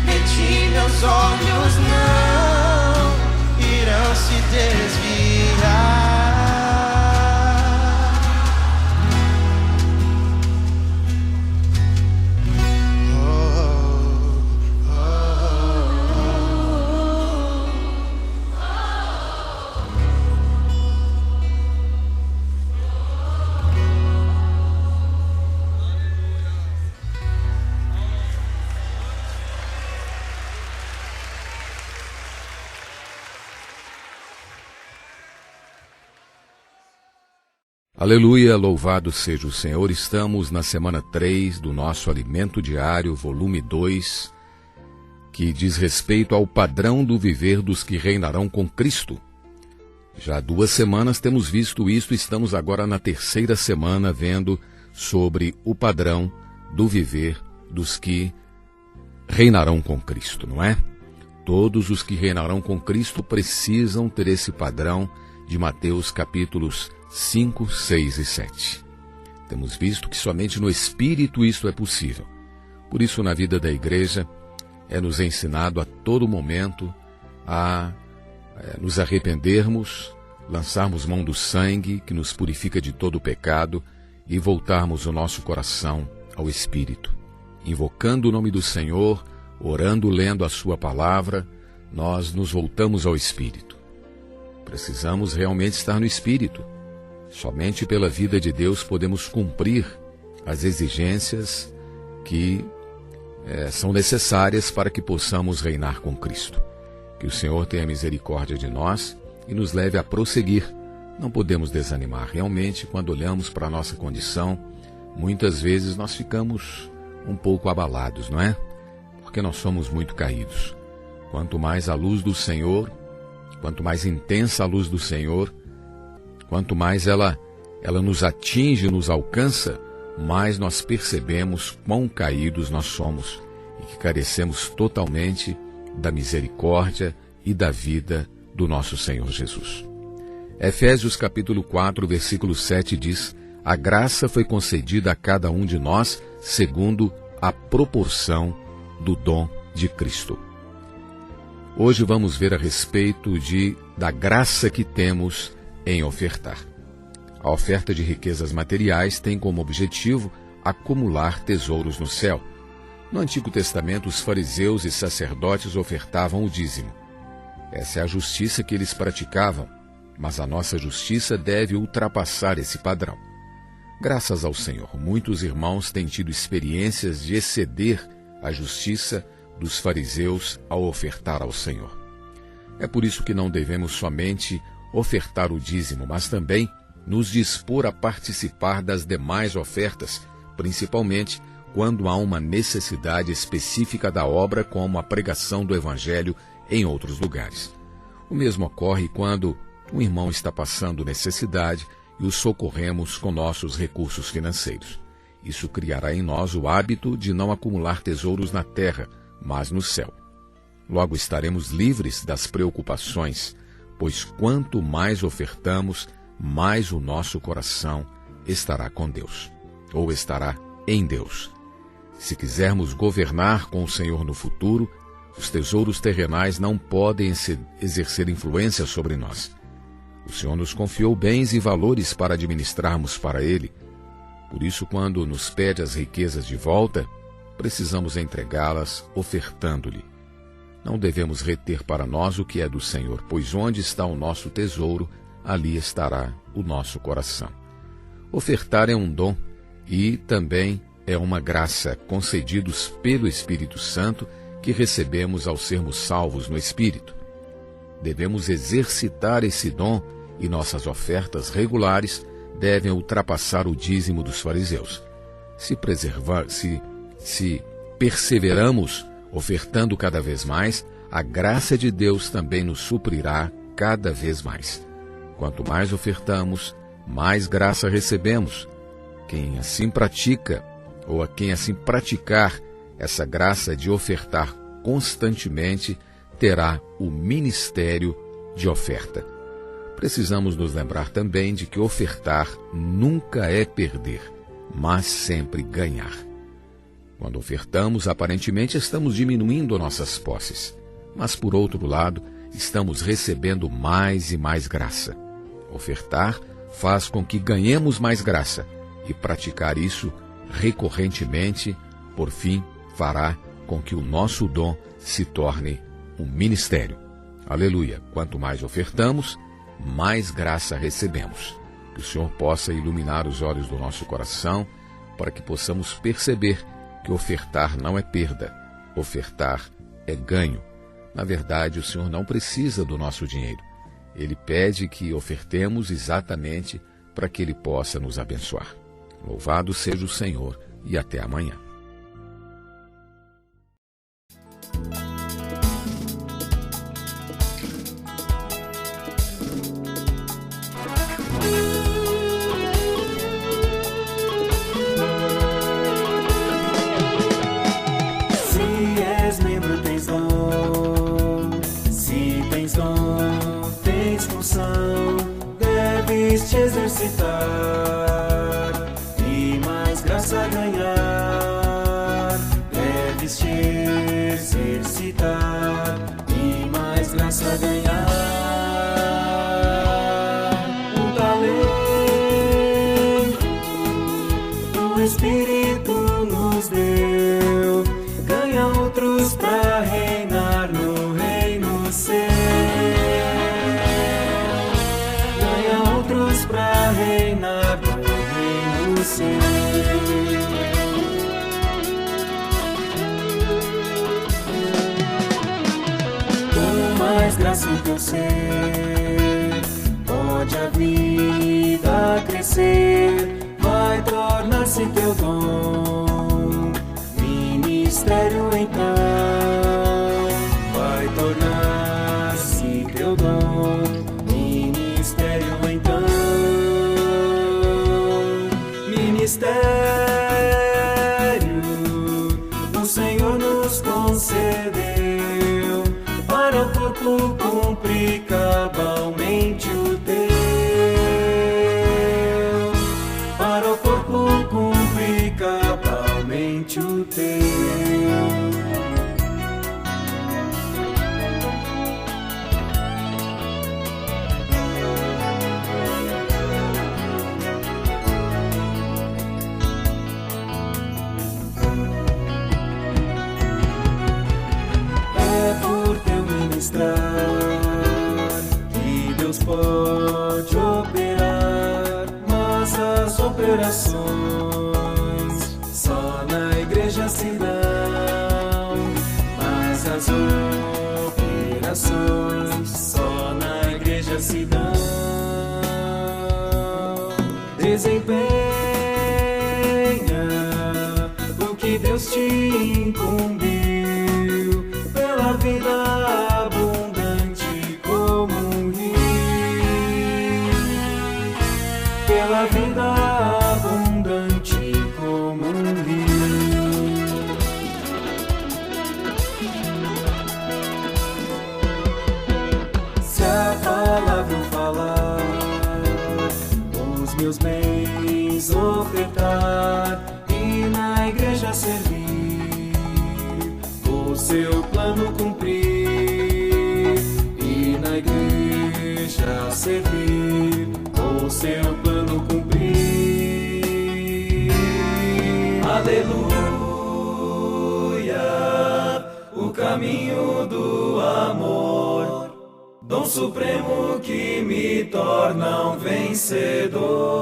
Speaker 3: De ti meus olhos não irão se desviar.
Speaker 2: Aleluia, louvado seja o Senhor. Estamos na semana 3 do nosso Alimento Diário, volume 2, que diz respeito ao padrão do viver dos que reinarão com Cristo. Já há 2 semanas temos visto isso, estamos agora na 3ª semana vendo sobre o padrão do viver dos que reinarão com Cristo, não é? Todos os que reinarão com Cristo precisam ter esse padrão de Mateus capítulos 5, 6 e 7. Temos visto que somente no Espírito isto é possível. Por isso, na vida da igreja, é nos ensinado a todo momento a nos arrependermos, lançarmos mão do sangue que nos purifica de todo o pecado e voltarmos o nosso coração ao Espírito. Invocando o nome do Senhor, orando, lendo a sua palavra, nós nos voltamos ao Espírito. Precisamos realmente estar no Espírito. Somente pela vida de Deus podemos cumprir as exigências que são necessárias para que possamos reinar com Cristo. Que o Senhor tenha misericórdia de nós e nos leve a prosseguir. Não podemos desanimar. Realmente, quando olhamos para a nossa condição, muitas vezes nós ficamos um pouco abalados, não é? Porque nós somos muito caídos. Quanto mais a luz do Senhor, quanto mais intensa a luz do Senhor, quanto mais ela nos atinge, nos alcança, mais nós percebemos quão caídos nós somos e que carecemos totalmente da misericórdia e da vida do nosso Senhor Jesus. Efésios capítulo 4, versículo 7 diz: a graça foi concedida a cada um de nós segundo a proporção do dom de Cristo. Hoje vamos ver a respeito da graça que temos em ofertar. A oferta de riquezas materiais tem como objetivo acumular tesouros no céu. No Antigo Testamento, os fariseus e sacerdotes ofertavam o dízimo. Essa é a justiça que eles praticavam, mas a nossa justiça deve ultrapassar esse padrão. Graças ao Senhor, muitos irmãos têm tido experiências de exceder a justiça dos fariseus ao ofertar ao Senhor. É por isso que não devemos somente ofertar o dízimo, mas também nos dispor a participar das demais ofertas, principalmente quando há uma necessidade específica da obra, como a pregação do Evangelho em outros lugares. O mesmo ocorre quando um irmão está passando necessidade e o socorremos com nossos recursos financeiros. Isso criará em nós o hábito de não acumular tesouros na terra, mas no céu. Logo estaremos livres das preocupações, pois quanto mais ofertamos, mais o nosso coração estará com Deus, ou estará em Deus. Se quisermos governar com o Senhor no futuro, os tesouros terrenais não podem exercer influência sobre nós. O Senhor nos confiou bens e valores para administrarmos para Ele. Por isso, quando nos pede as riquezas de volta, precisamos entregá-las ofertando-lhe. Não devemos reter para nós o que é do Senhor, pois onde está o nosso tesouro, ali estará o nosso coração. Ofertar é um dom e também é uma graça concedidos pelo Espírito Santo que recebemos ao sermos salvos no Espírito. Devemos exercitar esse dom e nossas ofertas regulares devem ultrapassar o dízimo dos fariseus. Se perseveramos ofertando cada vez mais, a graça de Deus também nos suprirá cada vez mais. Quanto mais ofertamos, mais graça recebemos. Quem assim pratica, ou a quem assim praticar essa graça de ofertar constantemente, terá o ministério de oferta. Precisamos nos lembrar também de que ofertar nunca é perder, mas sempre ganhar. Quando ofertamos, aparentemente estamos diminuindo nossas posses, mas por outro lado, estamos recebendo mais e mais graça. Ofertar faz com que ganhemos mais graça, e praticar isso recorrentemente, por fim, fará com que o nosso dom se torne um ministério. Aleluia! Quanto mais ofertamos, mais graça recebemos. Que o Senhor possa iluminar os olhos do nosso coração para que possamos perceber que ofertar não é perda, ofertar é ganho. Na verdade, o Senhor não precisa do nosso dinheiro. Ele pede que ofertemos exatamente para que Ele possa nos abençoar. Louvado seja o Senhor e até amanhã.
Speaker 4: Deves te exercitar e Espírito nos deu, ganha outros pra reinar no reino seu. Ganha outros pra reinar no reino seu. Com mais graça em teu ser, pode a vida crescer, vai tornar-se teu dom, ministério então, vai tornar-se teu dom, ministério então, ministério o Senhor nos concedeu, para o corpo cumprir cabalmente o teu. Cabalmente o teu. É por teu ministrar que Deus pode operar, mas as operações só na igreja se dão, mas as operações só na igreja se dão. Desempenha o que Deus te incumbiu, pela vida abundante como um rio, pela vida abundante como um rio. Se a palavra eu falar, os meus bens ofertar e na igreja servir, o seu plano cumprir e na igreja servir, o seu plano cumprir. Aleluia, o caminho do amor, dom supremo que me torna um vencedor.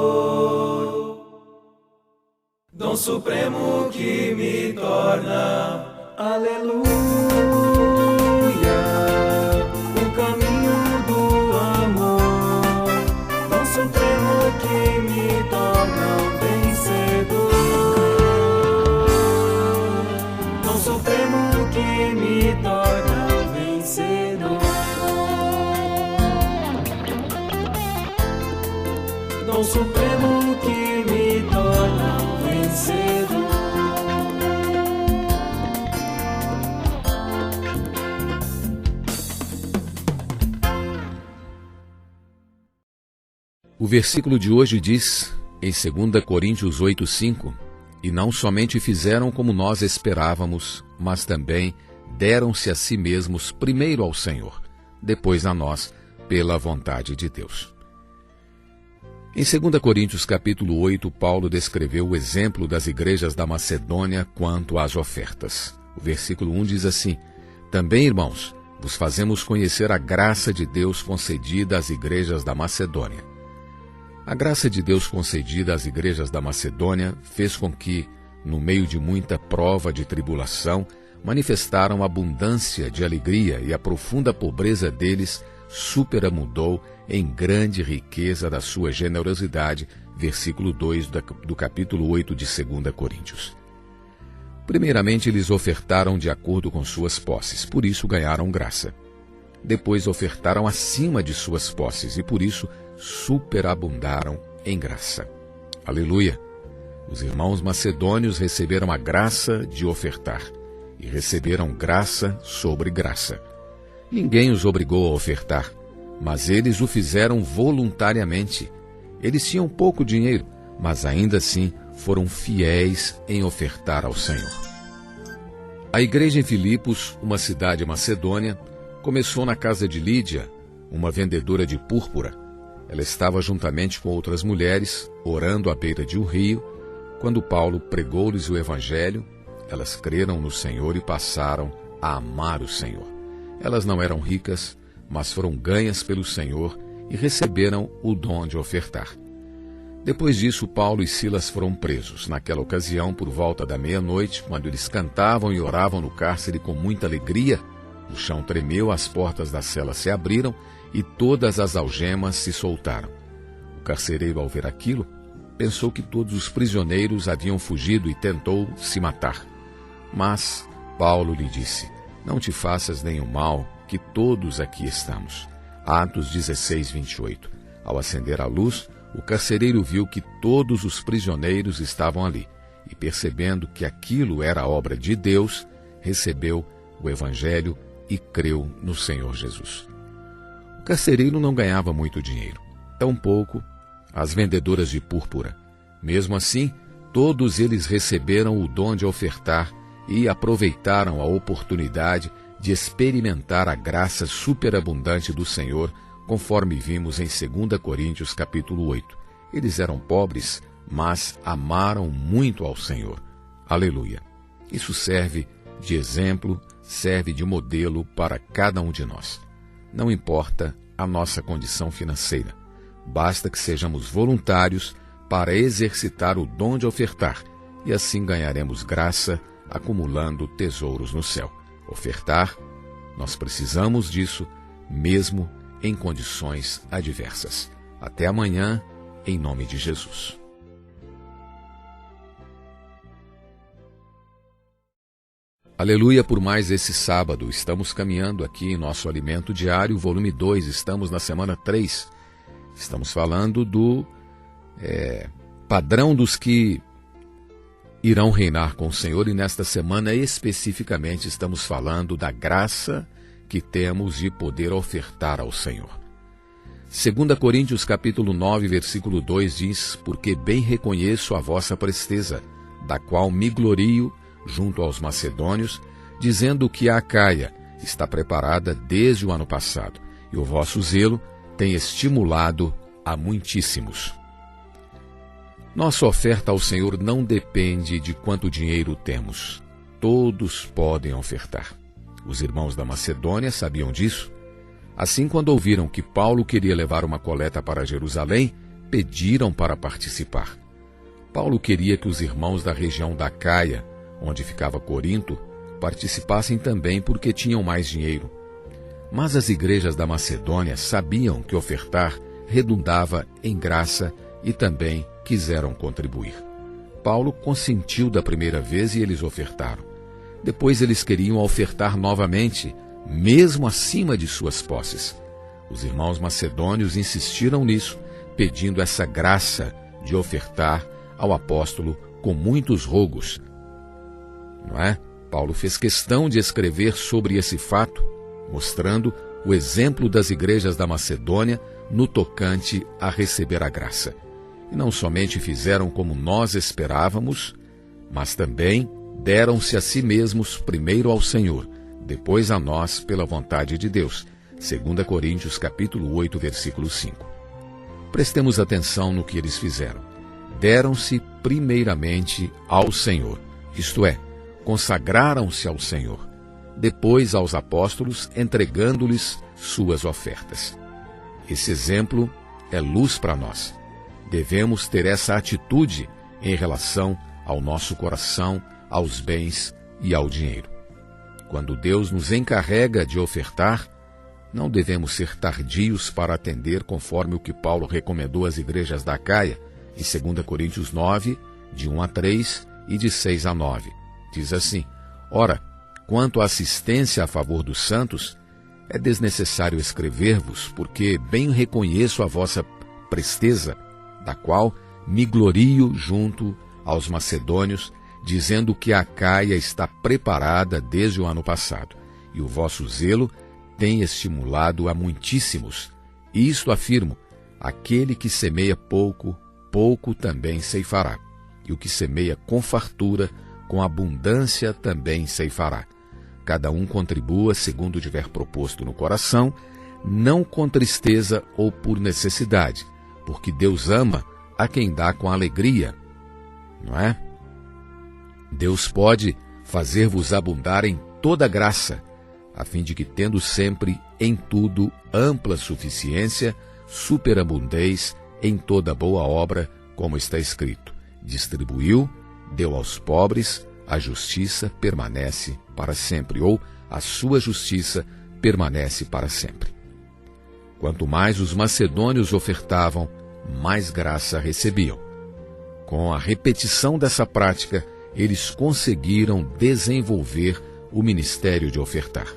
Speaker 4: Dom supremo que me torna, aleluia, o caminho do amor, dom supremo que me torna um vencedor. Dom supremo que me torna um vencedor. Dom supremo que me torna um vencedor.
Speaker 2: O versículo de hoje diz, em 2 Coríntios 8:5, e não somente fizeram como nós esperávamos, mas também deram-se a si mesmos primeiro ao Senhor, depois a nós, pela vontade de Deus. Em 2 Coríntios capítulo 8, Paulo descreveu o exemplo das igrejas da Macedônia quanto às ofertas. O versículo 1 diz assim, também, irmãos, vos fazemos conhecer a graça de Deus concedida às igrejas da Macedônia. A graça de Deus concedida às igrejas da Macedônia fez com que, no meio de muita prova de tribulação, manifestaram abundância de alegria e a profunda pobreza deles superamudou em grande riqueza da sua generosidade, versículo 2 do capítulo 8 de 2 Coríntios. Primeiramente, eles ofertaram de acordo com suas posses, por isso ganharam graça. Depois ofertaram acima de suas posses e por isso superabundaram em graça. Aleluia! Os irmãos macedônios receberam a graça de ofertar e receberam graça sobre graça. Ninguém os obrigou a ofertar, mas eles o fizeram voluntariamente. Eles tinham pouco dinheiro, mas ainda assim foram fiéis em ofertar ao Senhor. A igreja em Filipos, uma cidade macedônia, começou na casa de Lídia, uma vendedora de púrpura. Ela estava juntamente com outras mulheres, orando à beira de um rio, Quando Paulo pregou-lhes o Evangelho, elas creram no Senhor e passaram a amar o Senhor. Elas não eram ricas, mas foram ganhas pelo Senhor e receberam o dom de ofertar. Depois disso, Paulo e Silas foram presos. Naquela ocasião, por volta da meia-noite, quando eles cantavam e oravam no cárcere com muita alegria, o chão tremeu, as portas da cela se abriram e todas as algemas se soltaram. O carcereiro, ao ver aquilo, pensou que todos os prisioneiros haviam fugido e tentou se matar. Mas Paulo lhe disse: não te faças nenhum mal, que todos aqui estamos. Atos 16, 28. Ao acender a luz, o carcereiro viu que todos os prisioneiros estavam ali, e percebendo que aquilo era obra de Deus, recebeu o Evangelho e creu no Senhor Jesus. O carcereiro não ganhava muito dinheiro, tampouco as vendedoras de púrpura. Mesmo assim, todos eles receberam o dom de ofertar e aproveitaram a oportunidade de experimentar a graça superabundante do Senhor, conforme vimos em 2 Coríntios capítulo 8. Eles eram pobres, mas amaram muito ao Senhor. Aleluia! Isso serve de exemplo, serve de modelo para cada um de nós. Não importa a nossa condição financeira, basta que sejamos voluntários para exercitar o dom de ofertar, e assim ganharemos graça, acumulando tesouros no céu. Ofertar, nós precisamos disso, mesmo em condições adversas. Até amanhã, em nome de Jesus. Aleluia por mais esse sábado. Estamos caminhando aqui em nosso Alimento Diário, volume 2. Estamos na semana 3. Estamos falando do padrão dos que irão reinar com o Senhor, e nesta semana especificamente estamos falando da graça que temos de poder ofertar ao Senhor. 2 Coríntios capítulo 9, versículo 2 diz: porque bem reconheço a vossa presteza, da qual me glorio junto aos macedônios, dizendo que a Acaia está preparada desde o ano passado, e o vosso zelo tem estimulado a muitíssimos. Nossa oferta ao Senhor não depende de quanto dinheiro temos. Todos podem ofertar. Os irmãos da Macedônia sabiam disso. Assim, quando ouviram que Paulo queria levar uma coleta para Jerusalém, pediram para participar. Paulo queria que os irmãos da região da Acaia, onde ficava Corinto, participassem também porque tinham mais dinheiro. Mas as igrejas da Macedônia sabiam que ofertar redundava em graça e também quiseram contribuir. Paulo consentiu da primeira vez e eles ofertaram. Depois eles queriam ofertar novamente, mesmo acima de suas posses. Os irmãos macedônios insistiram nisso, pedindo essa graça de ofertar ao apóstolo com muitos rogos. Não é? Paulo fez questão de escrever sobre esse fato, mostrando o exemplo das igrejas da Macedônia no tocante a receber a graça. E não somente fizeram como nós esperávamos, mas também deram-se a si mesmos primeiro ao Senhor, depois a nós pela vontade de Deus. 2 Coríntios capítulo 8, versículo 5. Prestemos atenção no que eles fizeram. Deram-se primeiramente ao Senhor, isto é, consagraram-se ao Senhor, depois aos apóstolos, entregando-lhes suas ofertas. Esse exemplo é luz para nós. Devemos ter essa atitude em relação ao nosso coração, aos bens e ao dinheiro. Quando Deus nos encarrega de ofertar, não devemos ser tardios para atender, conforme o que Paulo recomendou às igrejas da Acaia, em 2 Coríntios 9, de 1 a 3 e de 6 a 9. Diz assim: ora, quanto à assistência a favor dos santos, é desnecessário escrever-vos, porque bem reconheço a vossa presteza, da qual me glorio junto aos macedônios, dizendo que a Acaia está preparada desde o ano passado, e o vosso zelo tem estimulado a muitíssimos. E isto afirmo: aquele que semeia pouco, pouco também ceifará, e o que semeia com fartura, com abundância também ceifará. Cada um contribua segundo tiver proposto no coração, não com tristeza ou por necessidade, porque Deus ama a quem dá com alegria. não é? Deus pode fazer-vos abundar em toda graça, a fim de que, tendo sempre em tudo ampla suficiência, superabundeis em toda boa obra, como está escrito: distribuiu, deu aos pobres, a justiça permanece para sempre, ou a sua justiça permanece para sempre. Quanto mais os macedônios ofertavam, mais graça recebiam. Com a repetição dessa prática, eles conseguiram desenvolver o ministério de ofertar.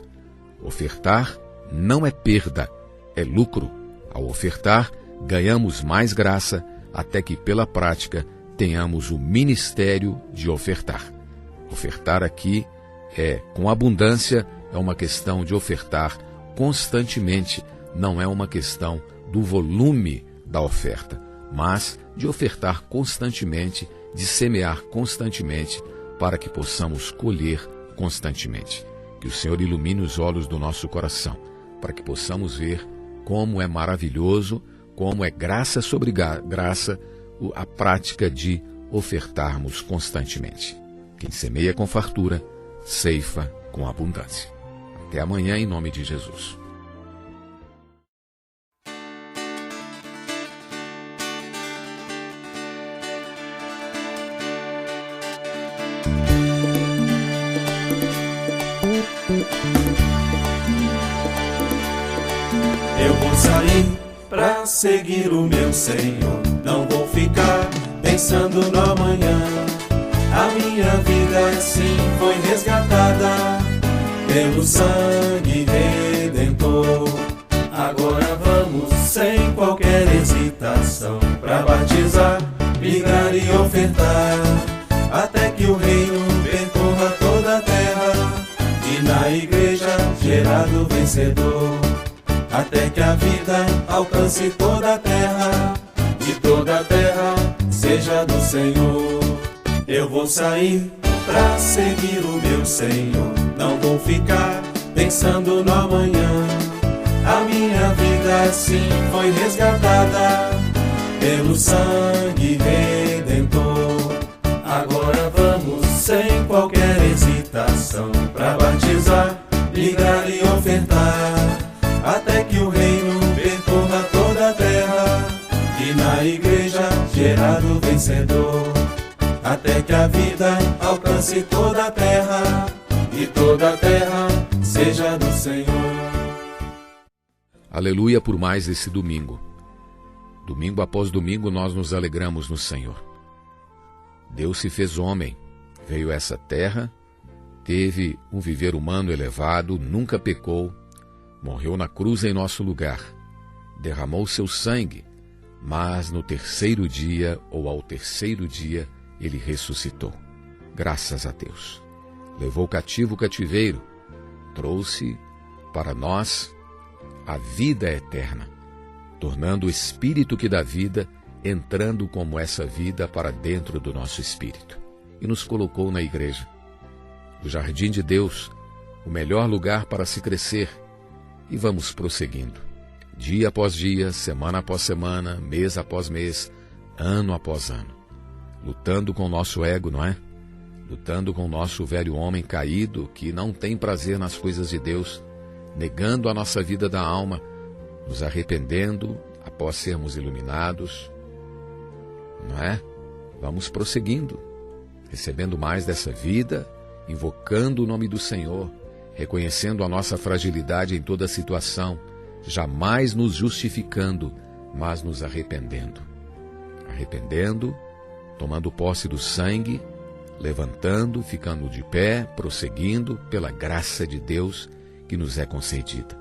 Speaker 2: Ofertar não é perda, é lucro. Ao ofertar, ganhamos mais graça, até que pela prática tenhamos o ministério de ofertar. Ofertar aqui é com abundância, é uma questão de ofertar constantemente, não é uma questão do volume da oferta, mas de ofertar constantemente, de semear constantemente, para que possamos colher constantemente. Que o Senhor ilumine os olhos do nosso coração, para que possamos ver como é maravilhoso, como é graça sobre graça, a prática de ofertarmos constantemente. Quem semeia com fartura, ceifa com abundância. Até amanhã, em nome de Jesus.
Speaker 4: Eu vou sair pra seguir o meu Senhor. Não vou ficar pensando no amanhã. A minha vida assim foi resgatada pelo sangue redentor. Agora vamos sem qualquer hesitação pra batizar, migrar e ofertar, até que o reino percorra toda a terra e na igreja gerado vencedor. Até que a vida alcance toda a terra e toda a terra seja do Senhor. Eu vou sair pra seguir o meu Senhor. Não vou ficar pensando no amanhã. A minha vida assim foi resgatada pelo sangue redentor. Agora vamos sem qualquer hesitação pra batizar, ligar e ofertar, até que o reino percorra toda a terra e na igreja gerado vencedor. Até que a vida alcance toda a terra e toda a terra seja do Senhor.
Speaker 2: Aleluia por mais esse domingo. Domingo após domingo nós nos alegramos no Senhor. Deus se fez homem, veio a essa terra, teve um viver humano elevado, nunca pecou, morreu na cruz em nosso lugar, derramou seu sangue, mas no terceiro dia, ou ao terceiro dia, ele ressuscitou. Graças a Deus. Levou cativo o cativeiro, trouxe para nós a vida eterna, tornando o Espírito que dá vida, entrando como essa vida para dentro do nosso espírito. E nos colocou na igreja, o jardim de Deus, o melhor lugar para se crescer. E vamos prosseguindo, dia após dia, semana após semana, mês após mês, ano após ano, lutando com o nosso ego, não é? Lutando com o nosso velho homem caído, que não tem prazer nas coisas de Deus, negando a nossa vida da alma, nos arrependendo após sermos iluminados, não é? Vamos prosseguindo, recebendo mais dessa vida, invocando o nome do Senhor, reconhecendo a nossa fragilidade em toda situação, jamais nos justificando, mas nos arrependendo. Arrependendo, tomando posse do sangue, levantando, ficando de pé, prosseguindo pela graça de Deus que nos é concedida.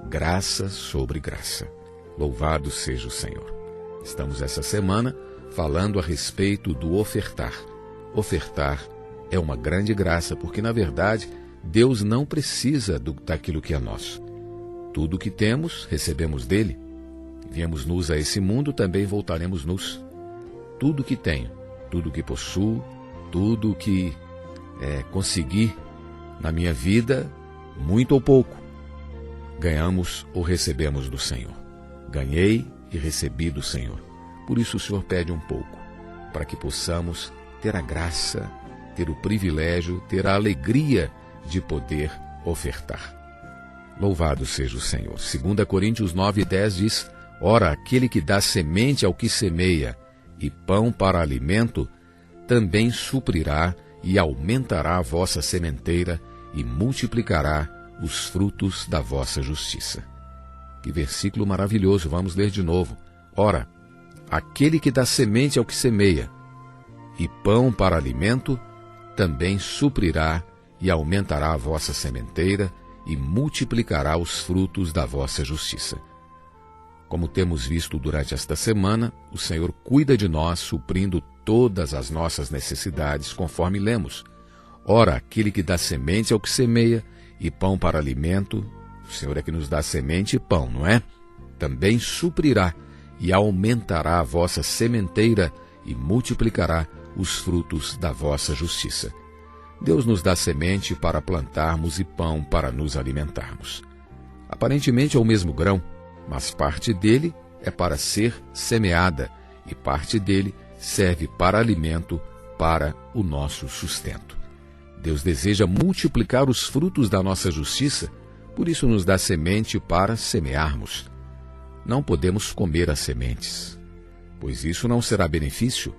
Speaker 2: Graça sobre graça. Louvado seja o Senhor. Estamos essa semana falando a respeito do ofertar. Ofertar é uma grande graça, porque na verdade Deus não precisa daquilo que é nosso. Tudo que temos, recebemos dele. Viemos nus a esse mundo, também voltaremos nus. Tudo que tenho, tudo que possuo, tudo que consegui na minha vida, muito ou pouco, ganhamos ou recebemos do Senhor. Ganhei e recebi do Senhor. Por isso o Senhor pede um pouco, para que possamos ter a graça, ter o privilégio, ter a alegria de poder ofertar. Louvado seja o Senhor. 2 Coríntios 9:10 diz: ora, aquele que dá semente ao que semeia e pão para alimento, também suprirá e aumentará a vossa sementeira e multiplicará os frutos da vossa justiça. Que versículo maravilhoso, vamos ler de novo. Ora, aquele que dá semente ao que semeia e pão para alimento, também suprirá e aumentará a vossa sementeira e multiplicará os frutos da vossa justiça. Como temos visto durante esta semana, o Senhor cuida de nós, suprindo todas as nossas necessidades, conforme lemos. Ora, aquele que dá semente ao que semeia e pão para alimento, o Senhor é que nos dá semente e pão, não é? Também suprirá e aumentará a vossa sementeira e multiplicará os frutos da vossa justiça. Deus nos dá semente para plantarmos e pão para nos alimentarmos. Aparentemente é o mesmo grão, mas parte dele é para ser semeada e parte dele serve para alimento, para o nosso sustento. Deus deseja multiplicar os frutos da nossa justiça, por isso nos dá semente para semearmos. Não podemos comer as sementes, pois isso não será benefício.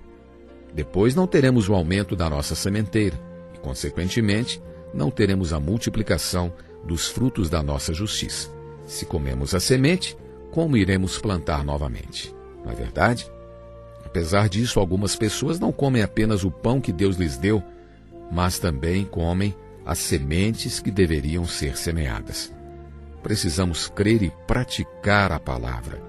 Speaker 2: Depois não teremos o aumento da nossa sementeira e, consequentemente, não teremos a multiplicação dos frutos da nossa justiça. Se comemos a semente, como iremos plantar novamente? Não é verdade? Apesar disso, algumas pessoas não comem apenas o pão que Deus lhes deu, mas também comem as sementes que deveriam ser semeadas. Precisamos crer e praticar a palavra,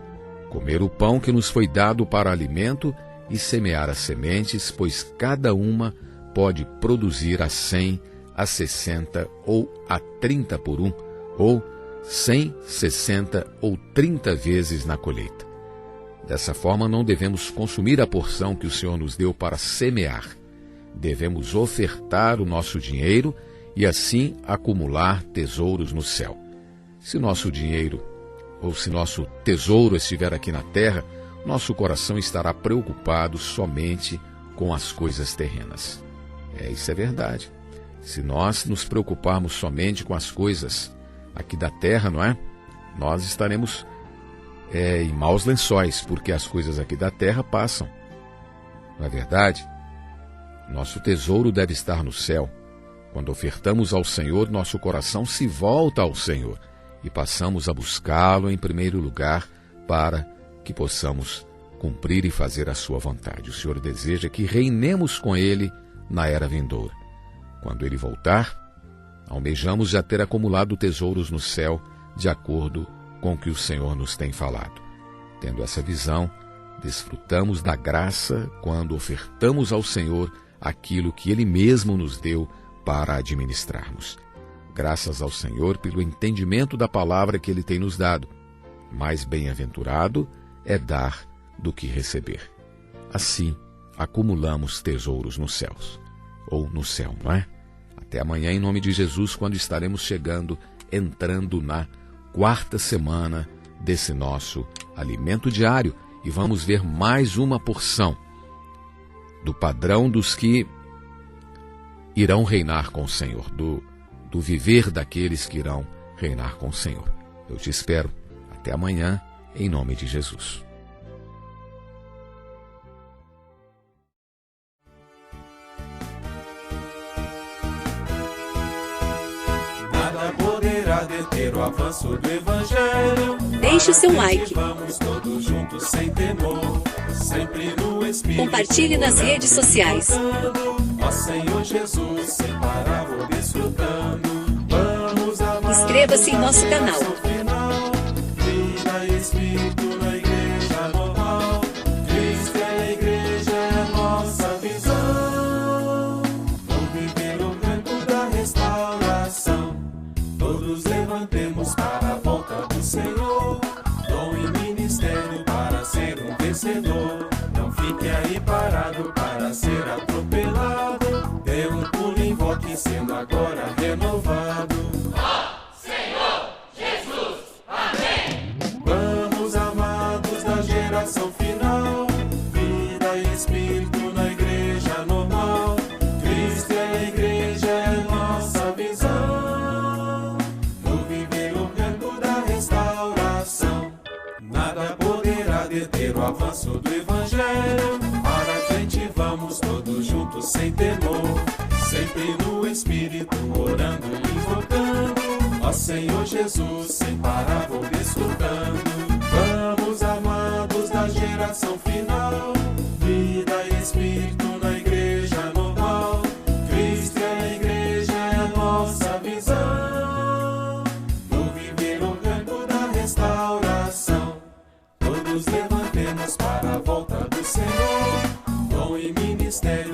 Speaker 2: comer o pão que nos foi dado para alimento e semear as sementes, pois cada uma pode produzir a 100, a 60 ou a 30 por um, ou 100, 60 ou 30 vezes na colheita. Dessa forma, não devemos consumir a porção que o Senhor nos deu para semear. Devemos ofertar o nosso dinheiro e assim acumular tesouros no céu. Se nosso dinheiro ou se nosso tesouro estiver aqui na terra, nosso coração estará preocupado somente com as coisas terrenas. Isso é verdade. Se nós nos preocuparmos somente com as coisas aqui da terra, não é? Nós estaremos em maus lençóis, porque as coisas aqui da terra passam. Não é verdade? Nosso tesouro deve estar no céu. Quando ofertamos ao Senhor, nosso coração se volta ao Senhor e passamos a buscá-lo em primeiro lugar para que possamos cumprir e fazer a sua vontade. O Senhor deseja que reinemos com Ele na era vindoura. Quando Ele voltar, almejamos já ter acumulado tesouros no céu, de acordo com o que o Senhor nos tem falado. Tendo essa visão, desfrutamos da graça quando ofertamos ao Senhor aquilo que Ele mesmo nos deu para administrarmos. Graças ao Senhor pelo entendimento da palavra que Ele tem nos dado. Mais bem-aventurado é dar do que receber. Assim, acumulamos tesouros nos céus, ou no céu, não é? Até amanhã, em nome de Jesus, quando estaremos entrando na 4ª semana desse nosso alimento diário, e vamos ver mais uma porção do padrão dos que irão reinar com o Senhor, do viver daqueles que irão reinar com o Senhor. Eu te espero. Até amanhã, em nome de Jesus.
Speaker 4: Nada poderá deter o avanço do Evangelho.
Speaker 5: Deixe o seu like.
Speaker 4: Vamos todos juntos sem temor, sempre no Espírito.
Speaker 5: Compartilhe nas redes sociais.
Speaker 4: Ó Senhor Jesus, sem parar vou desfrutando. Vamos amar.
Speaker 5: Inscreva-se em nosso canal.
Speaker 4: Vida e Espírito na igreja normal. Cristo é a igreja, é a nossa visão. Vamos viver o tempo da restauração. Todos levantemos para a volta do Senhor. Dom e ministério para ser um vencedor. Não fique aí parado para ser atropelado. Dê um pulo e invoque sendo agora renovado.
Speaker 1: Ó Senhor Jesus, amém.
Speaker 4: Vamos amados da geração final. Vida e Espírito na igreja normal. passo do Evangelho. Para frente vamos todos juntos sem temor, sempre no Espírito, orando e invocando. Ó Senhor Jesus, sem parar vou escutando. Vamos, amados da geração final, vida e Espírito na igreja normal. Cristo é a igreja, é a nossa visão, no viver orgânico da restauração. Todos levantemos para a volta do Senhor, dom e ministério